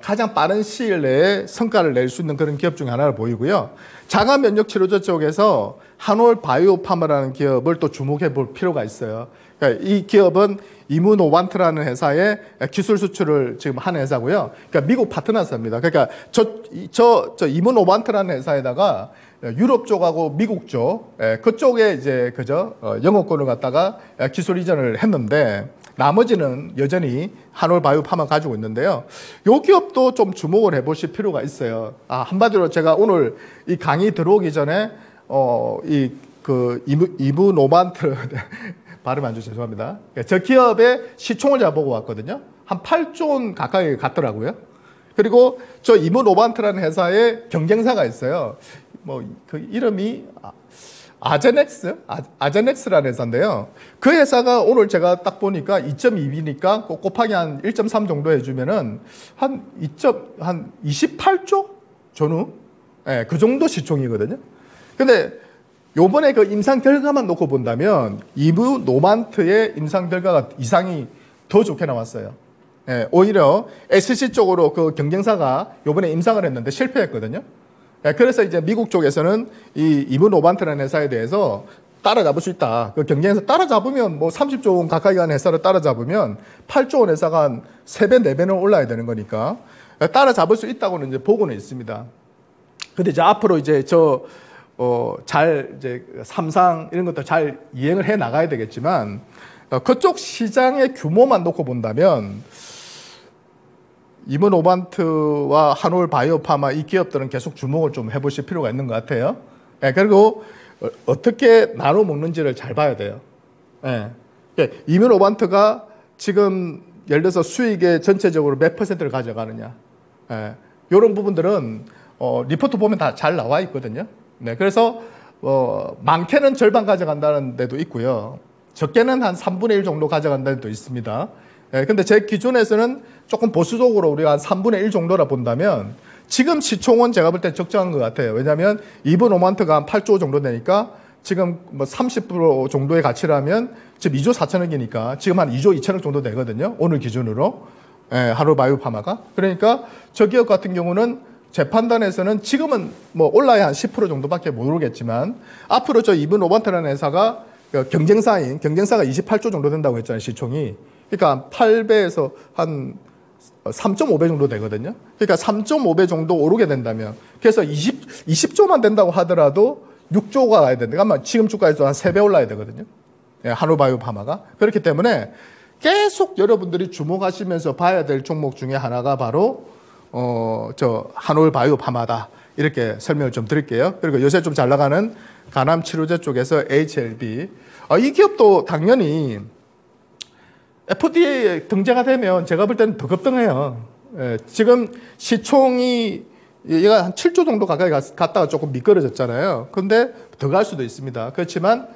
가장 빠른 시일 내에 성과를 낼 수 있는 그런 기업 중에 하나를 보이고요. 자가 면역 치료제 쪽에서 한올 바이오파마라는 기업을 또 주목해 볼 필요가 있어요. 그러니까 이 기업은 이무노반트라는 회사의 기술 수출을 지금 하는 회사고요. 그러니까 미국 파트너사입니다. 그러니까 저 이무노반트라는 회사에다가 유럽 쪽하고 미국 쪽 그쪽에 이제 영업권을 갖다가 기술 이전을 했는데 나머지는 여전히 한올 바이오파마 가지고 있는데요. 이 기업도 좀 주목을 해보실 필요가 있어요. 한마디로 제가 오늘 이 강의 들어오기 전에 이무노반트 발음 안 좋아서 죄송합니다. 저 기업의 시총을 제가 보고 왔거든요. 한 8조 원 가까이 갔더라고요. 그리고 저 이무노반트라는 회사의 경쟁사가 있어요. 그 이름이 아제넥스라는 회사인데요. 그 회사가 오늘 제가 딱 보니까 2.2비니까 곱하기 한 1.3 정도 해주면은 한 28조 전후? 그 정도 시총이거든요. 근데 요번에 그 임상 결과만 놓고 본다면 이무노반트의 임상 결과가 이상이 더 좋게 나왔어요. 오히려 SC 쪽으로 그 경쟁사가 요번에 임상을 했는데 실패했거든요. 그래서 이제 미국 쪽에서는 이 이무노반트라는 회사에 대해서 따라잡을 수 있다. 그 경쟁에서 따라잡으면 30조 원 가까이 가는 회사를 따라잡으면 8조 원 회사가 한 3배, 4배는 올라야 되는 거니까 따라잡을 수 있다고는 이제 보고는 있습니다. 근데 이제 앞으로 이제 이제 삼상 이런 것도 잘 이행을 해 나가야 되겠지만 그쪽 시장의 규모만 놓고 본다면 이무노반트와 한올 바이오파마 이 기업들은 계속 주목을 좀 해보실 필요가 있는 것 같아요. 그리고 어떻게 나눠 먹는지를 잘 봐야 돼요. 이무노반트가 지금 예를 들어서 수익의 전체적으로 몇 %를 가져가느냐. 이런 부분들은 리포트 보면 다 잘 나와 있거든요. 그래서 많게는 절반 가져간다는 데도 있고요. 적게는 한 3분의 1 정도 가져간다는 데도 있습니다. 근데 제 기준에서는 조금 보수적으로 우리가 한 3분의 1 정도라 본다면 지금 시총은 제가 볼 때 적정한 것 같아요. 왜냐하면 이브노만트가 한 8조 정도 되니까 지금 30% 정도의 가치라면 지금 2조 4천억이니까 지금 한 2조 2천억 정도 되거든요. 오늘 기준으로. 한올 바이오파마가. 그러니까 저 기업 같은 경우는 제 판단에서는 지금은 올라야 한 10% 정도밖에 모르겠지만 앞으로 저 이브노반트라는 회사가 경쟁사가 28조 정도 된다고 했잖아요. 시총이. 그러니까 8배에서 한 3.5배 정도 되거든요. 그러니까 3.5배 정도 오르게 된다면 그래서 20조만 된다고 하더라도 6조가 가야 된다. 그러니까 지금 주가에서 한 3배 올라야 되거든요. 한올 바이오파마가. 그렇기 때문에 계속 여러분들이 주목하시면서 봐야 될 종목 중에 하나가 바로 저 한올 바이오파마다. 이렇게 설명을 좀 드릴게요. 그리고 요새 좀 잘 나가는 간암 치료제 쪽에서 HLB. 이 기업도 당연히 FDA에 등재가 되면 제가 볼 때는 더 급등해요. 지금 시총이 얘가 한 7조 정도 가까이 갔다가 조금 미끄러졌잖아요. 근데 더 갈 수도 있습니다. 그렇지만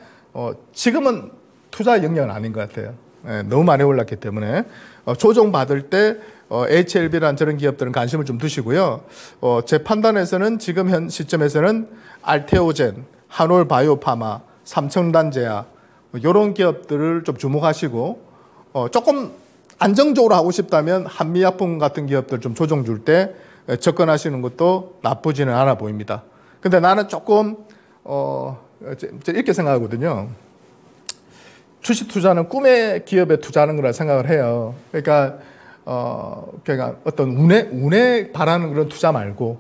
지금은 투자 영역은 아닌 것 같아요. 너무 많이 올랐기 때문에 조정받을 때 HLB라는 저런 기업들은 관심을 좀 두시고요. 제 판단에서는 지금 현 시점에서는 알테오젠, 한올 바이오파마, 삼성단제약 이런 기업들을 좀 주목하시고 조금 안정적으로 하고 싶다면 한미약품 같은 기업들 좀 조정 줄 때 접근하시는 것도 나쁘지는 않아 보입니다. 근데 나는 조금 이렇게 생각하거든요. 주식 투자는 꿈의 기업에 투자하는 거라 생각을 해요. 그러니까 어떤 운에 바라는 그런 투자 말고,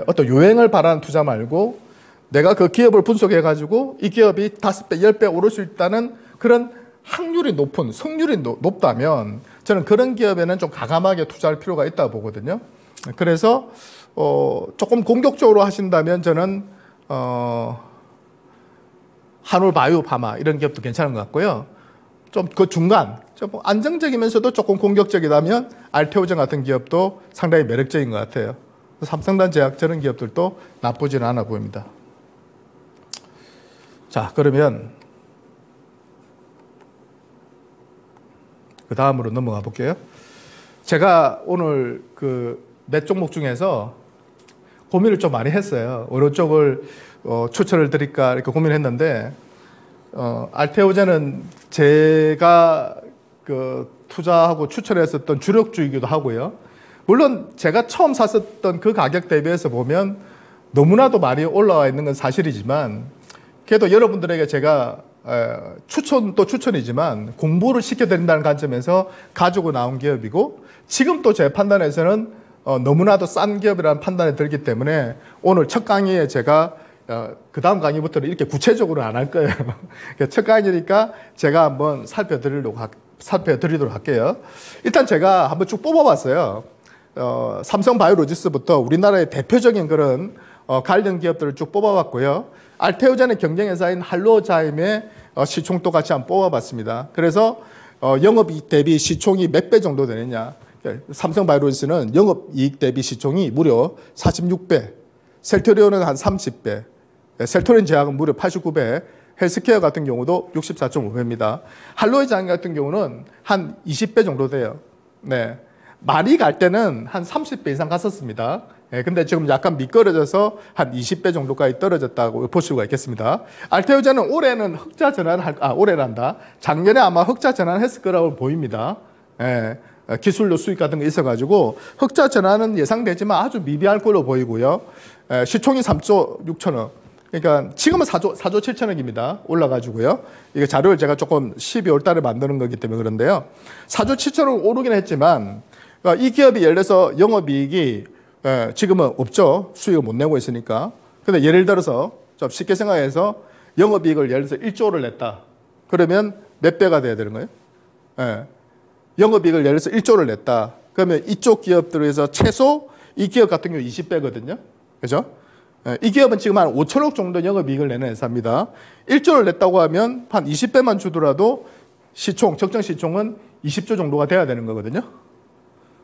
어떤 요행을 바라는 투자 말고, 내가 그 기업을 분석해가지고 이 기업이 5배, 10배 오를 수 있다는 그런 확률이 높은, 성률이 높다면 저는 그런 기업에는 좀 과감하게 투자할 필요가 있다고 보거든요. 그래서 조금 공격적으로 하신다면 저는 한올 바이오파마 이런 기업도 괜찮은 것 같고요. 좀 그 중간, 좀 안정적이면서도 조금 공격적이라면 알테오젠 같은 기업도 상당히 매력적인 것 같아요. 삼성단제약 저런 기업들도 나쁘지는 않아 보입니다. 자, 그러면 그 다음으로 넘어가 볼게요. 제가 오늘 그 몇 종목 중에서 고민을 좀 많이 했어요. 어느 쪽을 추천을 드릴까 이렇게 고민했는데 알테오젠은 제가 그 투자하고 추천했었던 주력주이기도 하고요. 물론 제가 처음 샀었던 그 가격 대비해서 보면 너무나도 많이 올라와 있는 건 사실이지만 그래도 여러분들에게 제가 추천도 추천이지만 공부를 시켜드린다는 관점에서 가지고 나온 기업이고 지금 또 제 판단에서는 너무나도 싼 기업이라는 판단이 들기 때문에 오늘 첫 강의에 제가 그 다음 강의부터는 이렇게 구체적으로 안 할 거예요. 첫 강의니까 제가 한번 살펴드리도록 할게요. 일단 제가 한번 쭉 뽑아봤어요. 삼성바이오로직스부터 우리나라의 대표적인 그런 관련 기업들을 쭉 뽑아봤고요. 알테오젠의 경쟁회사인 할로자임의 시총도 같이 한번 뽑아봤습니다. 그래서 영업이익 대비 시총이 몇 배 정도 되느냐. 삼성바이오로직스는 영업이익 대비 시총이 무려 46배, 셀트리온은 한 30배, 셀트리온 제약은 무려 89배, 헬스케어 같은 경우도 64.5배입니다. 할로자임 같은 경우는 한 20배 정도 돼요. 네. 많이 갈 때는 한 30배 이상 갔었습니다. 근데 지금 약간 미끄러져서 한 20배 정도까지 떨어졌다고 볼 수가 있겠습니다. 알테오젠은 올해는 흑자 전환을 올해란다. 작년에 아마 흑자 전환했을 거라고 보입니다. 기술료 수익 같은 거 있어가지고 흑자 전환은 예상되지만 아주 미비할 걸로 보이고요. 시총이 3조 6천억. 그러니까 지금은 4조 7천억입니다. 올라가지고요. 이게 자료를 제가 조금 12월 달에 만드는 거기 때문에 그런데요. 4조 7천억 오르긴 했지만 이 기업이 예를 들어서 영업이익이 지금은 없죠. 수익을 못 내고 있으니까. 근데 예를 들어서 좀 쉽게 생각해서 영업이익을 예를 들어서 1조를 냈다. 그러면 몇 배가 돼야 되는 거예요? 영업이익을 예를 들어서 1조를 냈다. 그러면 이쪽 기업들에서 최소 이 기업 같은 경우 20배거든요. 그죠? 이 기업은 지금 한 5천억 정도 영업이익을 내는 회사입니다. 1조를 냈다고 하면 한 20배만 주더라도 적정 시총은 20조 정도가 돼야 되는 거거든요.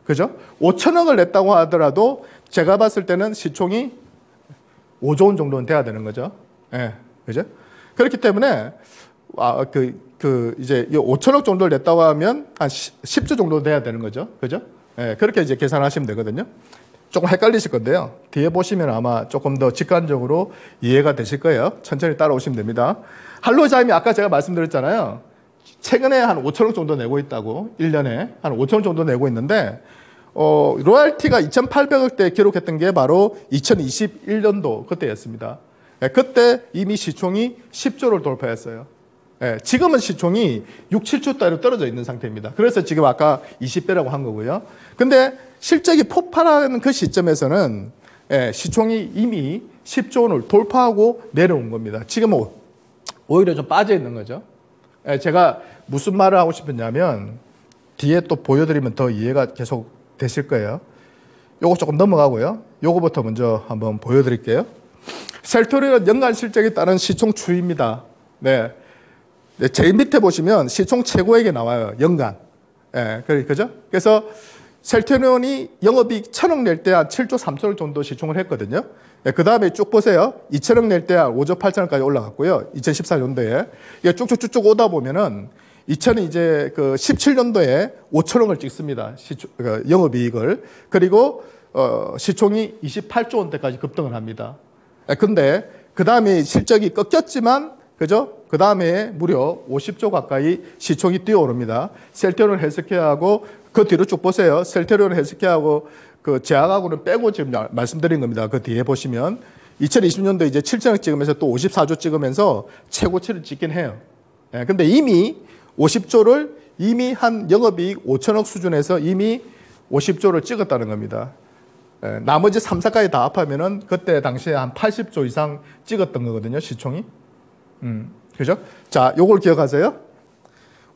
그죠? 5천억을 냈다고 하더라도 제가 봤을 때는 시총이 5조 원 정도는 돼야 되는 거죠. 그죠? 그렇기 때문에, 이제 5천억 정도를 냈다고 하면 한 10조 정도 돼야 되는 거죠. 그죠? 그렇게 이제 계산하시면 되거든요. 조금 헷갈리실 건데요. 뒤에 보시면 아마 조금 더 직관적으로 이해가 되실 거예요. 천천히 따라오시면 됩니다. 할로자임이 아까 제가 말씀드렸잖아요. 최근에 한 5천억 정도 내고 있다고. 1년에 한 5천억 정도 내고 있는데 로열티가 2,800억대 기록했던 게 바로 2021년도 그때였습니다. 그때 이미 시총이 10조를 돌파했어요. 지금은 시총이 6, 7조대로 떨어져 있는 상태입니다. 그래서 지금 아까 20배라고 한 거고요. 근데 실적이 폭발하는 그 시점에서는 시총이 이미 10조 원을 돌파하고 내려온 겁니다. 지금은 오히려 좀 빠져 있는 거죠. 제가 무슨 말을 하고 싶었냐면 뒤에 또 보여드리면 더 이해가 계속 되실 거예요. 요거 조금 넘어가고요. 요거부터 먼저 한번 보여드릴게요. 셀트리온 연간 실적에 따른 시총 추이입니다. 제일 밑에 보시면 시총 최고액이 나와요. 연간. 그죠? 그래서 셀트리온이 영업이익 1,000억 낼 때 한 7조 3천억 정도 시총을 했거든요. 그 다음에 쭉 보세요. 2천억 낼 때 한 5조 8천억까지 올라갔고요. 2014년도에. 이게 쭉쭉쭉쭉 오다 보면은 2017년도에 5천억을 찍습니다. 영업이익을. 그리고 시총이 28조 원대까지 급등을 합니다. 근데 그 다음에 실적이 꺾였지만 그죠? 그 다음에 무려 50조 가까이 시총이 뛰어오릅니다. 셀트리온 헬스케어하고 그 뒤로 쭉 보세요. 셀트리온 헬스케어하고 그 제약하고는 빼고 지금 말씀드린 겁니다. 그 뒤에 보시면 2020년도 이제 7천억 찍으면서 또 54조 찍으면서 최고치를 찍긴 해요. 근데 이미 50조를 이미 한 영업이익 5천억 수준에서 이미 50조를 찍었다는 겁니다. 나머지 3, 4까지 다 합하면은 그때 당시에 한 80조 이상 찍었던 거거든요. 시총이. 그죠? 자, 요걸 기억하세요.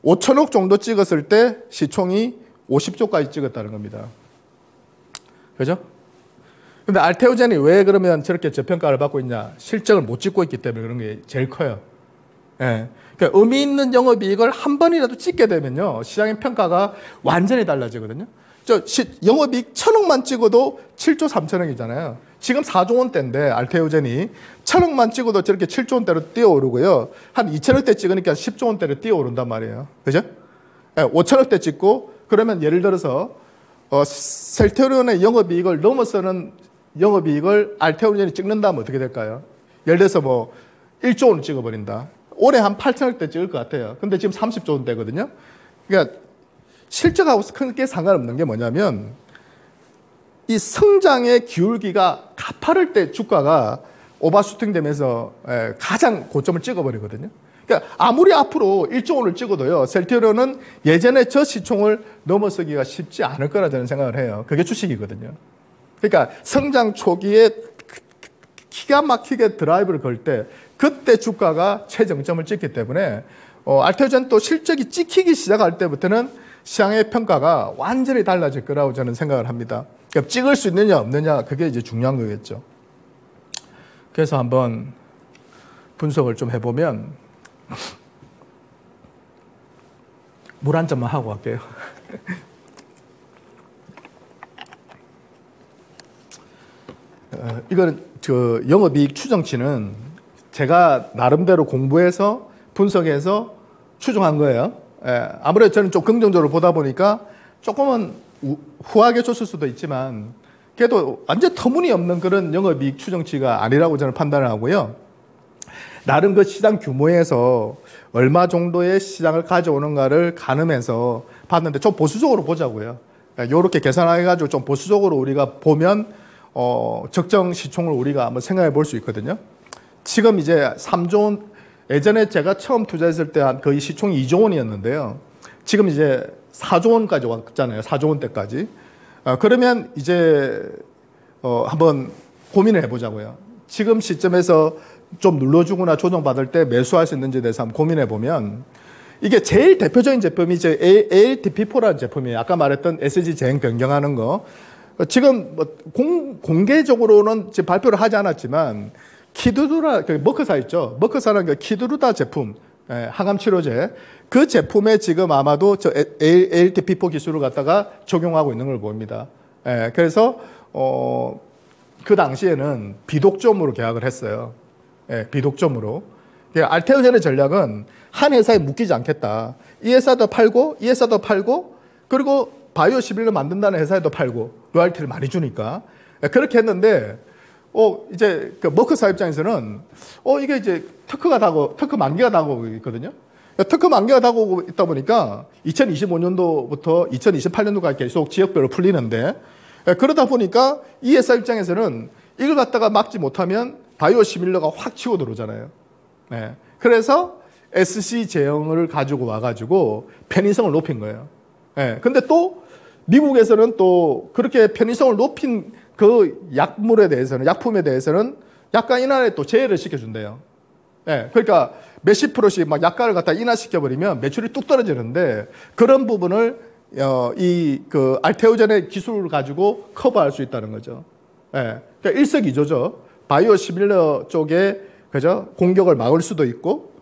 5천억 정도 찍었을 때 시총이 50조까지 찍었다는 겁니다. 그죠? 근데 알테오젠이 왜 그러면 저렇게 저평가를 받고 있냐? 실적을 못 찍고 있기 때문에 그런 게 제일 커요. 그러니까 의미 있는 영업이익을 한 번이라도 찍게 되면요. 시장의 평가가 완전히 달라지거든요. 영업이익 1,000억만 찍어도 7조 3천억이잖아요. 지금 4조 원대인데 알테오젠이 1,000억만 찍어도 저렇게 7조 원대로 뛰어오르고요. 한 2천억대 찍으니까 10조 원대로 뛰어오른단 말이에요. 그죠? 5천억대 찍고 그러면 예를 들어서 셀트리온의 영업이익을 넘어서는 영업이익을 알테오젠이 찍는다면 어떻게 될까요? 예를 들어서 뭐 1조 원을 찍어버린다. 올해 한 8천억대 찍을 것 같아요. 근데 지금 30조 원대거든요. 그러니까 실적하고 크게 상관없는 게 뭐냐면 이 성장의 기울기가 가파를 때 주가가 오버슈팅 되면서 가장 고점을 찍어버리거든요. 그러니까 아무리 앞으로 1조 원을 찍어도요, 셀트리온은 예전에 저 시총을 넘어서기가 쉽지 않을 거라 저는 생각을 해요. 그게 주식이거든요. 그러니까 성장 초기에 기가 막히게 드라이브를 걸 때 그때 주가가 최정점을 찍기 때문에 알테오젠 또 실적이 찍히기 시작할 때부터는 시장의 평가가 완전히 달라질 거라고 저는 생각을 합니다. 그러니까 찍을 수 있느냐 없느냐 그게 이제 중요한 거겠죠. 그래서 한번 분석을 좀 해보면 물 한 잔만 하고 갈게요. 이거는 저 영업이익 추정치는 제가 나름대로 공부해서 분석해서 추정한 거예요. 아무래도 저는 좀 긍정적으로 보다 보니까 조금은 후하게 줬을 수도 있지만 그래도 완전 터무니없는 그런 영업이익 추정치가 아니라고 저는 판단을 하고요. 나름 그 시장 규모에서 얼마 정도의 시장을 가져오는가를 가늠해서 봤는데 좀 보수적으로 보자고요. 이렇게 계산해가지고 좀 보수적으로 우리가 보면 적정 시총을 우리가 한번 생각해 볼 수 있거든요. 지금 이제 3조 원, 예전에 제가 처음 투자했을 때 한 거의 시총이 2조 원이었는데요. 지금 이제 4조 원까지 왔잖아요. 4조 원대까지. 그러면 이제 한번 고민을 해보자고요. 지금 시점에서 좀 눌러주거나 조정받을 때 매수할 수 있는지에 대해서 한번 고민해 보면 이게 제일 대표적인 제품이 이제 ALTP4라는 제품이에요. 아까 말했던 SG 제행 변경하는 거. 지금 뭐 공개적으로는 지금 발표를 하지 않았지만 키두루라, 머크사 있죠. 머크사라는 그 키두루다 제품, 항암 치료제. 그 제품에 지금 아마도 저 ALTP4 기술을 갖다가 적용하고 있는 걸 봅니다. 그래서 그 당시에는 비독점으로 계약을 했어요. 비독점으로. 알테오젠의 전략은 한 회사에 묶이지 않겠다. 이 회사도 팔고, 이 회사도 팔고, 그리고 바이오 11을 만든다는 회사에도 팔고, 로열티를 많이 주니까. 그렇게 했는데, 이제 그 머크사 입장에서는, 이게 이제 특허 만기가 다가오고 있거든요. 특허 만기가 다가오고 있다 보니까 2025년도부터 2028년도까지 계속 지역별로 풀리는데, 그러다 보니까 이 회사 입장에서는 이걸 갖다가 막지 못하면 바이오 시밀러가 확 치고 들어오잖아요. 그래서 SC 제형을 가지고 와가지고 편의성을 높인 거예요. 근데 또 미국에서는 또 그렇게 편의성을 높인 그 약물에 대해서는, 약품에 대해서는 약간 인하에 또 제외를 시켜준대요. 그러니까 몇십 프로씩 막 약가를 갖다 인하시켜버리면 매출이 뚝 떨어지는데 그런 부분을 이 그 알테오젠의 기술을 가지고 커버할 수 있다는 거죠. 그러니까 일석이조죠. 바이오 시밀러 쪽에 그죠? 공격을 막을 수도 있고,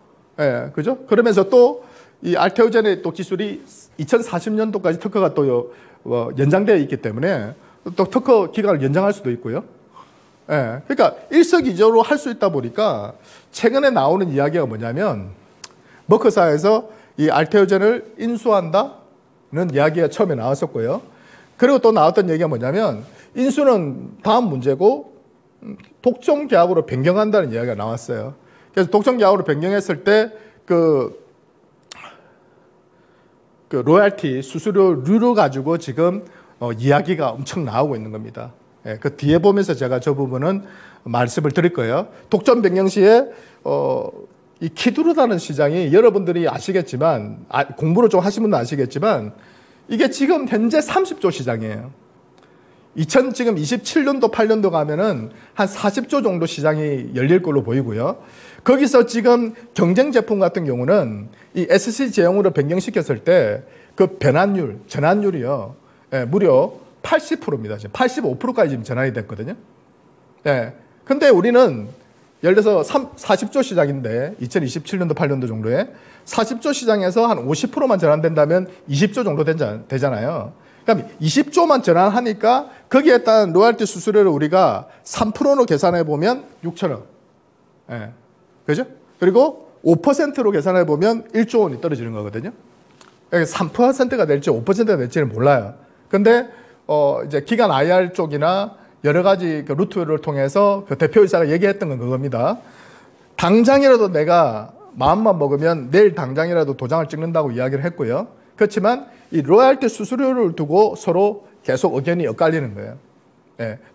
그죠? 그러면서 또 이 알테오젠의 또 기술이 2040년도까지 특허가 또 연장되어 있기 때문에 또 특허 기간을 연장할 수도 있고요. 그러니까 일석이조로 할 수 있다 보니까 최근에 나오는 이야기가 뭐냐면 머크사에서 이 알테오젠을 인수한다는 이야기가 처음에 나왔었고요. 그리고 또 나왔던 얘기가 뭐냐면 인수는 다음 문제고 독점 계약으로 변경한다는 이야기가 나왔어요. 그래서 독점 계약으로 변경했을 때 그 로얄티 수수료를 가지고 지금 이야기가 엄청 나오고 있는 겁니다. 그 뒤에 보면서 제가 저 부분은 말씀을 드릴 거예요. 독점 변경 시에 이 키두루다는 시장이 여러분들이 아시겠지만 공부를 좀 하신 분은 아시겠지만 이게 지금 현재 30조 시장이에요. 지금 27년도, 8년도 가면은 한 40조 정도 시장이 열릴 걸로 보이고요. 거기서 지금 경쟁 제품 같은 경우는 이 SC 제형으로 변경시켰을 때 그 변환율, 전환율이요. 무려 80%입니다. 지금 85%까지 지금 전환이 됐거든요. 근데 우리는 예를 들어서 40조 시장인데 2027년도, 8년도 정도에 40조 시장에서 한 50%만 전환된다면 20조 정도 되잖아요. 그럼 20조만 전환하니까 거기에 따른 로얄티 수수료를 우리가 3%로 계산해 보면 6천억. 그죠? 그리고 5%로 계산해 보면 1조 원이 떨어지는 거거든요. 3%가 될지 5%가 될지는 몰라요. 근데 이제 기관 IR 쪽이나 여러 가지 그 루트를 통해서 그 대표이사가 얘기했던 건 그겁니다. 당장이라도 내가 마음만 먹으면 내일 당장이라도 도장을 찍는다고 이야기를 했고요. 그렇지만 이 로얄티 수수료를 두고 서로 계속 의견이 엇갈리는 거예요.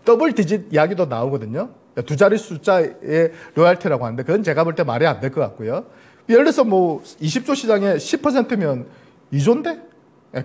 더블 디짓 이야기도 나오거든요. 두 자리 숫자의 로얄티라고 하는데 그건 제가 볼 때 말이 안 될 것 같고요. 예를 들어서 뭐 20조 시장에 10%면 2조인데?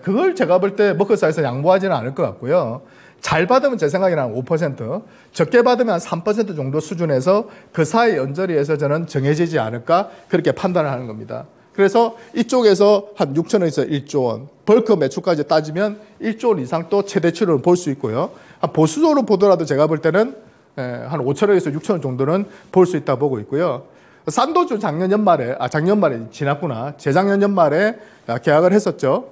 그걸 제가 볼 때 머크사에서 양보하지는 않을 것 같고요. 잘 받으면 제 생각에는 한 5%, 적게 받으면 한 3% 정도 수준에서 그 사이 언저리에서 저는 정해지지 않을까 그렇게 판단을 하는 겁니다. 그래서 이쪽에서 한 6천억에서 1조 원, 벌크 매출까지 따지면 1조 원 이상 또 최대치로 볼 수 있고요. 보수적으로 보더라도 제가 볼 때는 한 5천억에서 6천억 정도는 볼 수 있다 보고 있고요. 산도주 작년 연말에 지났구나. 재작년 연말에 계약을 했었죠.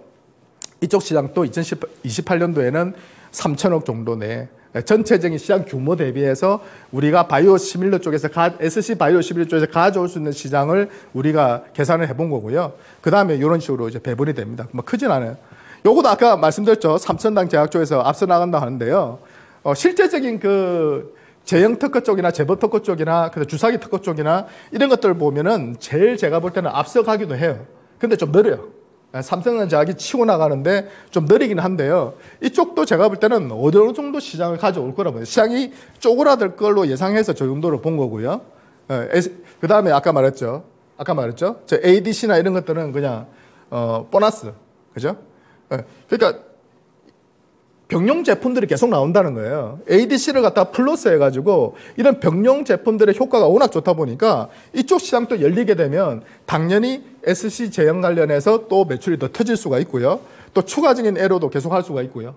이쪽 시장도 2028년도에는 3천억 정도 내 전체적인 시장 규모 대비해서 우리가 바이오 시밀러 쪽에서 SC 바이오 시밀러 쪽에서 가져올 수 있는 시장을 우리가 계산을 해본 거고요. 그 다음에 이런 식으로 이제 배분이 됩니다. 뭐 크진 않아요. 요것도 아까 말씀드렸죠. 3천당 제약 쪽에서 앞서 나간다 하는데요. 실제적인 그 제형 특허 쪽이나 제법 특허 쪽이나 주사기 특허 쪽이나 이런 것들 보면은 제일 제가 볼 때는 앞서 가기도 해요. 근데 좀 느려요. 삼성전 제약이 치고 나가는데 좀 느리긴 한데요. 이쪽도 제가 볼 때는 어느 정도 시장을 가져올 거라고 봐요. 시장이 쪼그라들 걸로 예상해서 저 정도로 본 거고요. 그 다음에 아까 말했죠. 저 ADC나 이런 것들은 그냥 보너스, 그죠? 그러니까 병용 제품들이 계속 나온다는 거예요. ADC를 갖다 플러스 해가지고 이런 병용 제품들의 효과가 워낙 좋다 보니까 이쪽 시장도 열리게 되면 당연히 SC 제형 관련해서 또 매출이 더 터질 수가 있고요. 또 추가적인 애로도 계속 할 수가 있고요.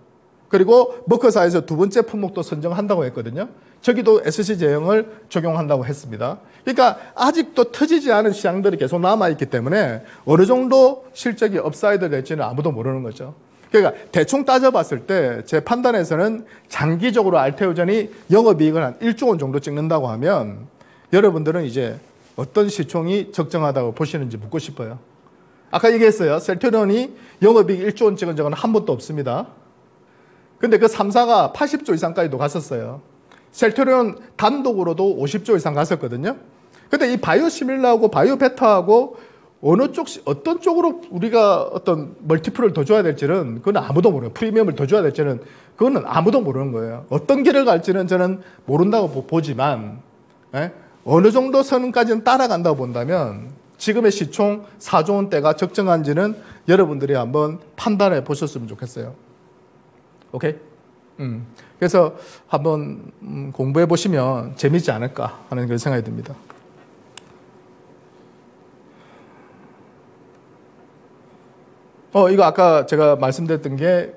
그리고 머크사에서 두 번째 품목도 선정한다고 했거든요. 저기도 SC 제형을 적용한다고 했습니다. 그러니까 아직도 터지지 않은 시장들이 계속 남아있기 때문에 어느 정도 실적이 업사이드 될지는 아무도 모르는 거죠. 그러니까 대충 따져봤을 때 제 판단에서는 장기적으로 알테오젠이 영업이익을 한 1조 원 정도 찍는다고 하면 여러분들은 이제 어떤 시총이 적정하다고 보시는지 묻고 싶어요. 아까 얘기했어요. 셀트리온이 영업이익 1조 원 찍은 적은 한 번도 없습니다. 근데 그 3사가 80조 이상까지도 갔었어요. 셀트리온 단독으로도 50조 이상 갔었거든요. 근데 이 바이오 시밀라하고 바이오 베타하고 어떤 쪽으로 우리가 어떤 멀티플을 더 줘야 될지는 그건 아무도 모르요. 프리미엄을 더 줘야 될지는 그거는 아무도 모르는 거예요. 어떤 길을 갈지는 저는 모른다고 보지만 어느 정도 선까지는 따라간다고 본다면 지금의 시총 4조 원대가 적정한지는 여러분들이 한번 판단해 보셨으면 좋겠어요. 오케이? 그래서 한번 공부해 보시면 재밌지 않을까 하는 그런 생각이 듭니다. 이거 아까 제가 말씀드렸던 게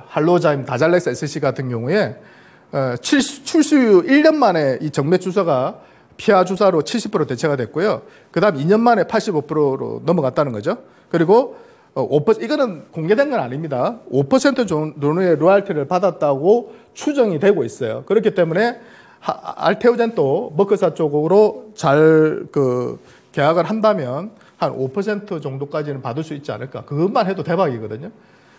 할로자임 다잘렉스 SC 같은 경우에 출시후 1년 만에 이 정맥 주사가 피하 주사로 70% 대체가 됐고요. 그 다음 2년 만에 85%로 넘어갔다는 거죠. 그리고 5%, 이거는 공개된 건 아닙니다. 5% 정도의 로얄티를 받았다고 추정이 되고 있어요. 그렇기 때문에 알테오젠도 머크사 쪽으로 잘 계약을 한다면 한 5% 정도까지는 받을 수 있지 않을까. 그것만 해도 대박이거든요.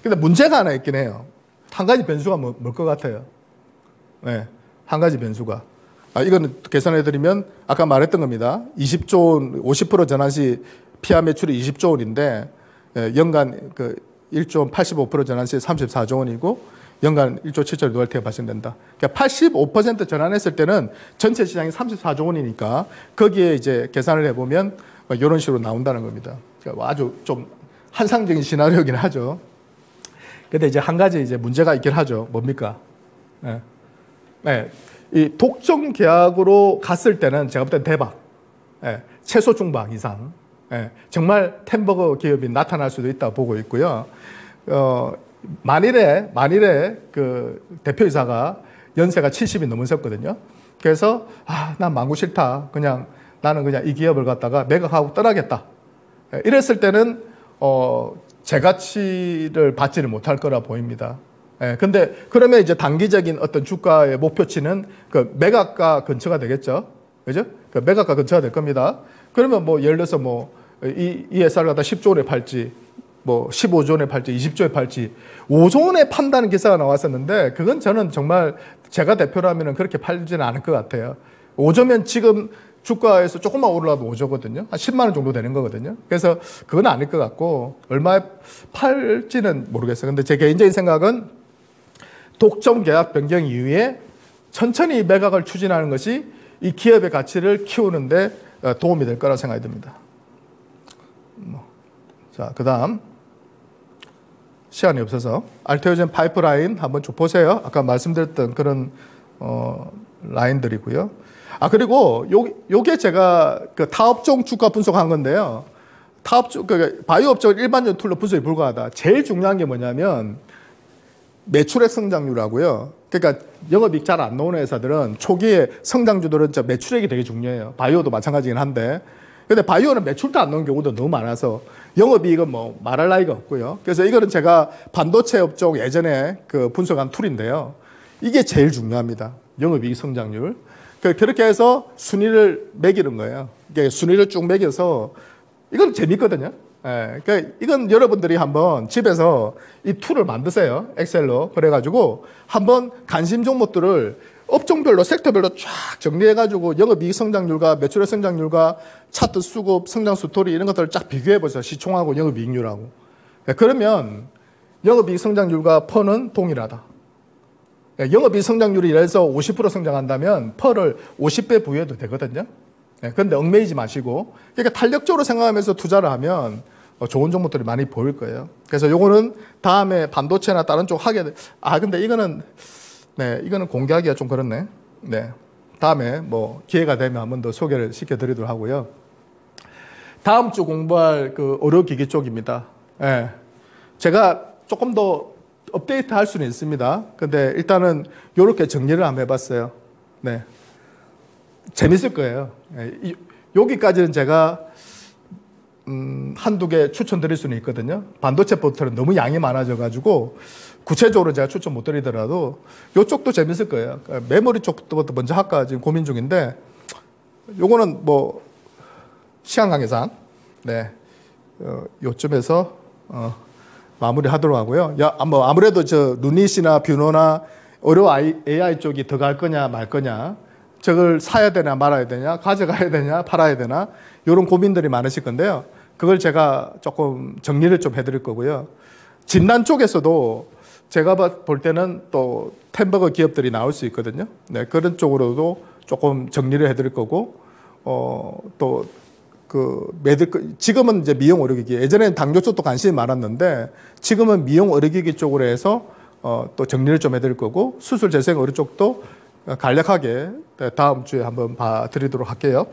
근데 문제가 하나 있긴 해요. 한 가지 변수가 뭘 것 같아요. 네, 한 가지 변수가. 이거는 계산해드리면 아까 말했던 겁니다. 20조 원, 50% 전환 시 피하 매출이 20조 원인데 연간 1조 원 85% 전환 시 34조 원이고 연간 1조 7천억 로얄티가 발생된다. 그러니까 85% 전환했을 때는 전체 시장이 34조 원이니까 거기에 이제 계산을 해보면 이런 식으로 나온다는 겁니다. 그러니까 아주 좀 환상적인 시나리오이긴 하죠. 근데 이제 한 가지 이제 문제가 있긴 하죠. 뭡니까? 이 독점 계약으로 갔을 때는 제가 볼 땐 대박. 최소 중박 이상. 정말 템버거 기업이 나타날 수도 있다 보고 있고요. 만일에 그 대표이사가 연세가 70이 넘으셨거든요. 그래서 난 망구 싫다. 나는 그냥 이 기업을 갖다가 매각하고 떠나겠다. 이랬을 때는 재가치를 받지를 못할 거라 보입니다. 근데 그러면 이제 단기적인 어떤 주가의 목표치는 그 매각가 근처가 되겠죠. 그죠? 그 매각가 근처가 될 겁니다. 그러면 예를 들어서 이 회사를 갖다 10조 원에 팔지, 15조 원에 팔지, 20조에 팔지, 5조 원에 판다는 기사가 나왔었는데, 그건 저는 정말 제가 대표라면 그렇게 팔지는 않을 것 같아요. 5조면 지금 주가에서 조금만 올라도 5조거든요. 한 10만 원 정도 되는 거거든요. 그래서 그건 아닐 것 같고, 얼마에 팔지는 모르겠어요. 근데 제 개인적인 생각은 독점 계약 변경 이후에 천천히 매각을 추진하는 것이 이 기업의 가치를 키우는데 도움이 될 거라 생각이 듭니다. 자, 그 다음 시간이 없어서 알테오젠 파이프라인 한번 쭉 보세요. 아까 말씀드렸던 그런 라인들이고요. 그리고 요게 제가 그 타업종 주가 분석한 건데요. 타업종, 바이오 업종은 일반적인 툴로 분석이 불가하다. 제일 중요한 게 뭐냐면 매출액 성장률하고요. 그러니까 영업이익 잘 안 나오는 회사들은 초기에 성장주들은 매출액이 되게 중요해요. 바이오도 마찬가지긴 한데. 근데 바이오는 매출도 안 나오는 경우도 너무 많아서 영업이익은 뭐 말할 나위가 없고요. 그래서 이거는 제가 반도체 업종 예전에 그 분석한 툴인데요. 이게 제일 중요합니다. 영업이익 성장률. 그렇게 해서 순위를 매기는 거예요. 그러니까 순위를 쭉 매겨서 이건 재밌거든요. 예, 그러니까 이건 여러분들이 한번 집에서 이 툴을 만드세요. 엑셀로. 그래가지고 한번 관심 종목들을 업종별로, 섹터별로 쫙 정리해가지고 영업이익 성장률과 매출액 성장률과 차트 수급, 성장 스토리 이런 것들을 쫙 비교해보세요. 시총하고 영업이익률하고. 그러면 영업이익 성장률과 퍼는 동일하다. 영업이익 성장률이 예를 들어서 50% 성장한다면 퍼를 50배 부여해도 되거든요. 그런데 얽매이지 마시고, 그러니까 탄력적으로 생각하면서 투자를 하면 좋은 종목들이 많이 보일 거예요. 그래서 요거는 다음에 반도체나 다른 쪽 하게 돼. 근데 이거는 공개하기가 좀 그렇네. 네. 다음에 뭐 기회가 되면 한 번 더 소개를 시켜드리도록 하고요. 다음 주 공부할 그 의료기기 쪽입니다. 네. 제가 조금 더 업데이트 할 수는 있습니다. 근데 일단은 요렇게 정리를 한번 해봤어요. 네. 재밌을 거예요. 네. 여기까지는 제가 한두 개 추천드릴 수는 있거든요. 반도체 포트는 너무 양이 많아져가지고 구체적으로 제가 추천 못 드리더라도 이쪽도 재밌을 거예요. 메모리 쪽부터 먼저 할까 지금 고민 중인데 요거는 뭐 시간 관계상 요쯤에서 마무리하도록 하고요. 뭐 아무래도 저 누닛이나 뷰노나 의료 AI 쪽이 더 갈 거냐 말 거냐, 저걸 사야 되냐 말아야 되냐, 가져가야 되냐 팔아야 되나, 이런 고민들이 많으실 건데요. 그걸 제가 조금 정리를 좀 해드릴 거고요. 진단 쪽에서도 제가 볼 때는 또 템버거 기업들이 나올 수 있거든요. 네, 그런 쪽으로도 조금 정리를 해드릴 거고, 또 지금은 이제 미용 의료기기, 예전에는 당뇨 쪽도 관심이 많았는데 지금은 미용 의료기기 쪽으로 해서 또 정리를 좀 해드릴 거고, 수술 재생 의료 쪽도 간략하게 다음 주에 한번 봐드리도록 할게요.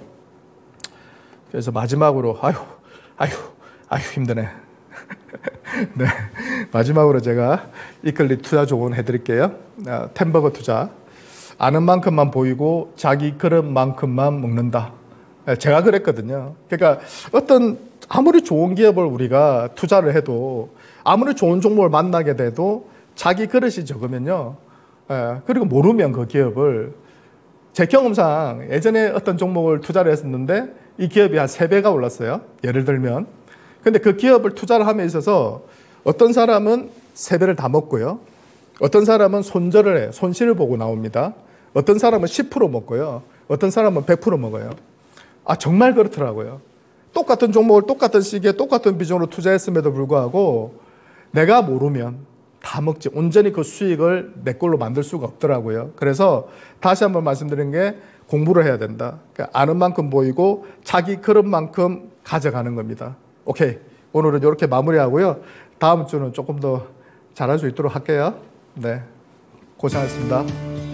그래서 마지막으로 아유 힘드네. 네, 마지막으로 제가 이클립 투자 조언 해드릴게요. 템버거 투자. 아는 만큼만 보이고 자기 그릇만큼만 먹는다. 제가 그랬거든요. 그러니까 아무리 좋은 기업을 우리가 투자를 해도, 아무리 좋은 종목을 만나게 돼도 자기 그릇이 적으면요. 그리고 모르면 그 기업을, 제 경험상 예전에 어떤 종목을 투자를 했었는데 이 기업이 한 3배가 올랐어요. 예를 들면. 근데 그 기업을 투자를 함에 있어서 어떤 사람은 3배를 다 먹고요. 어떤 사람은 손절을 해요. 손실을 보고 나옵니다. 어떤 사람은 10% 먹고요. 어떤 사람은 100% 먹어요. 정말 그렇더라고요. 똑같은 종목을 똑같은 시기에 똑같은 비중으로 투자했음에도 불구하고 내가 모르면 다 먹지, 온전히 그 수익을 내 걸로 만들 수가 없더라고요. 그래서 다시 한번 말씀드린 게, 공부를 해야 된다. 그러니까 아는 만큼 보이고 자기 그릇만큼 가져가는 겁니다. 오케이. 오늘은 이렇게 마무리하고요. 다음 주는 조금 더 잘할 수 있도록 할게요. 네. 고생하셨습니다.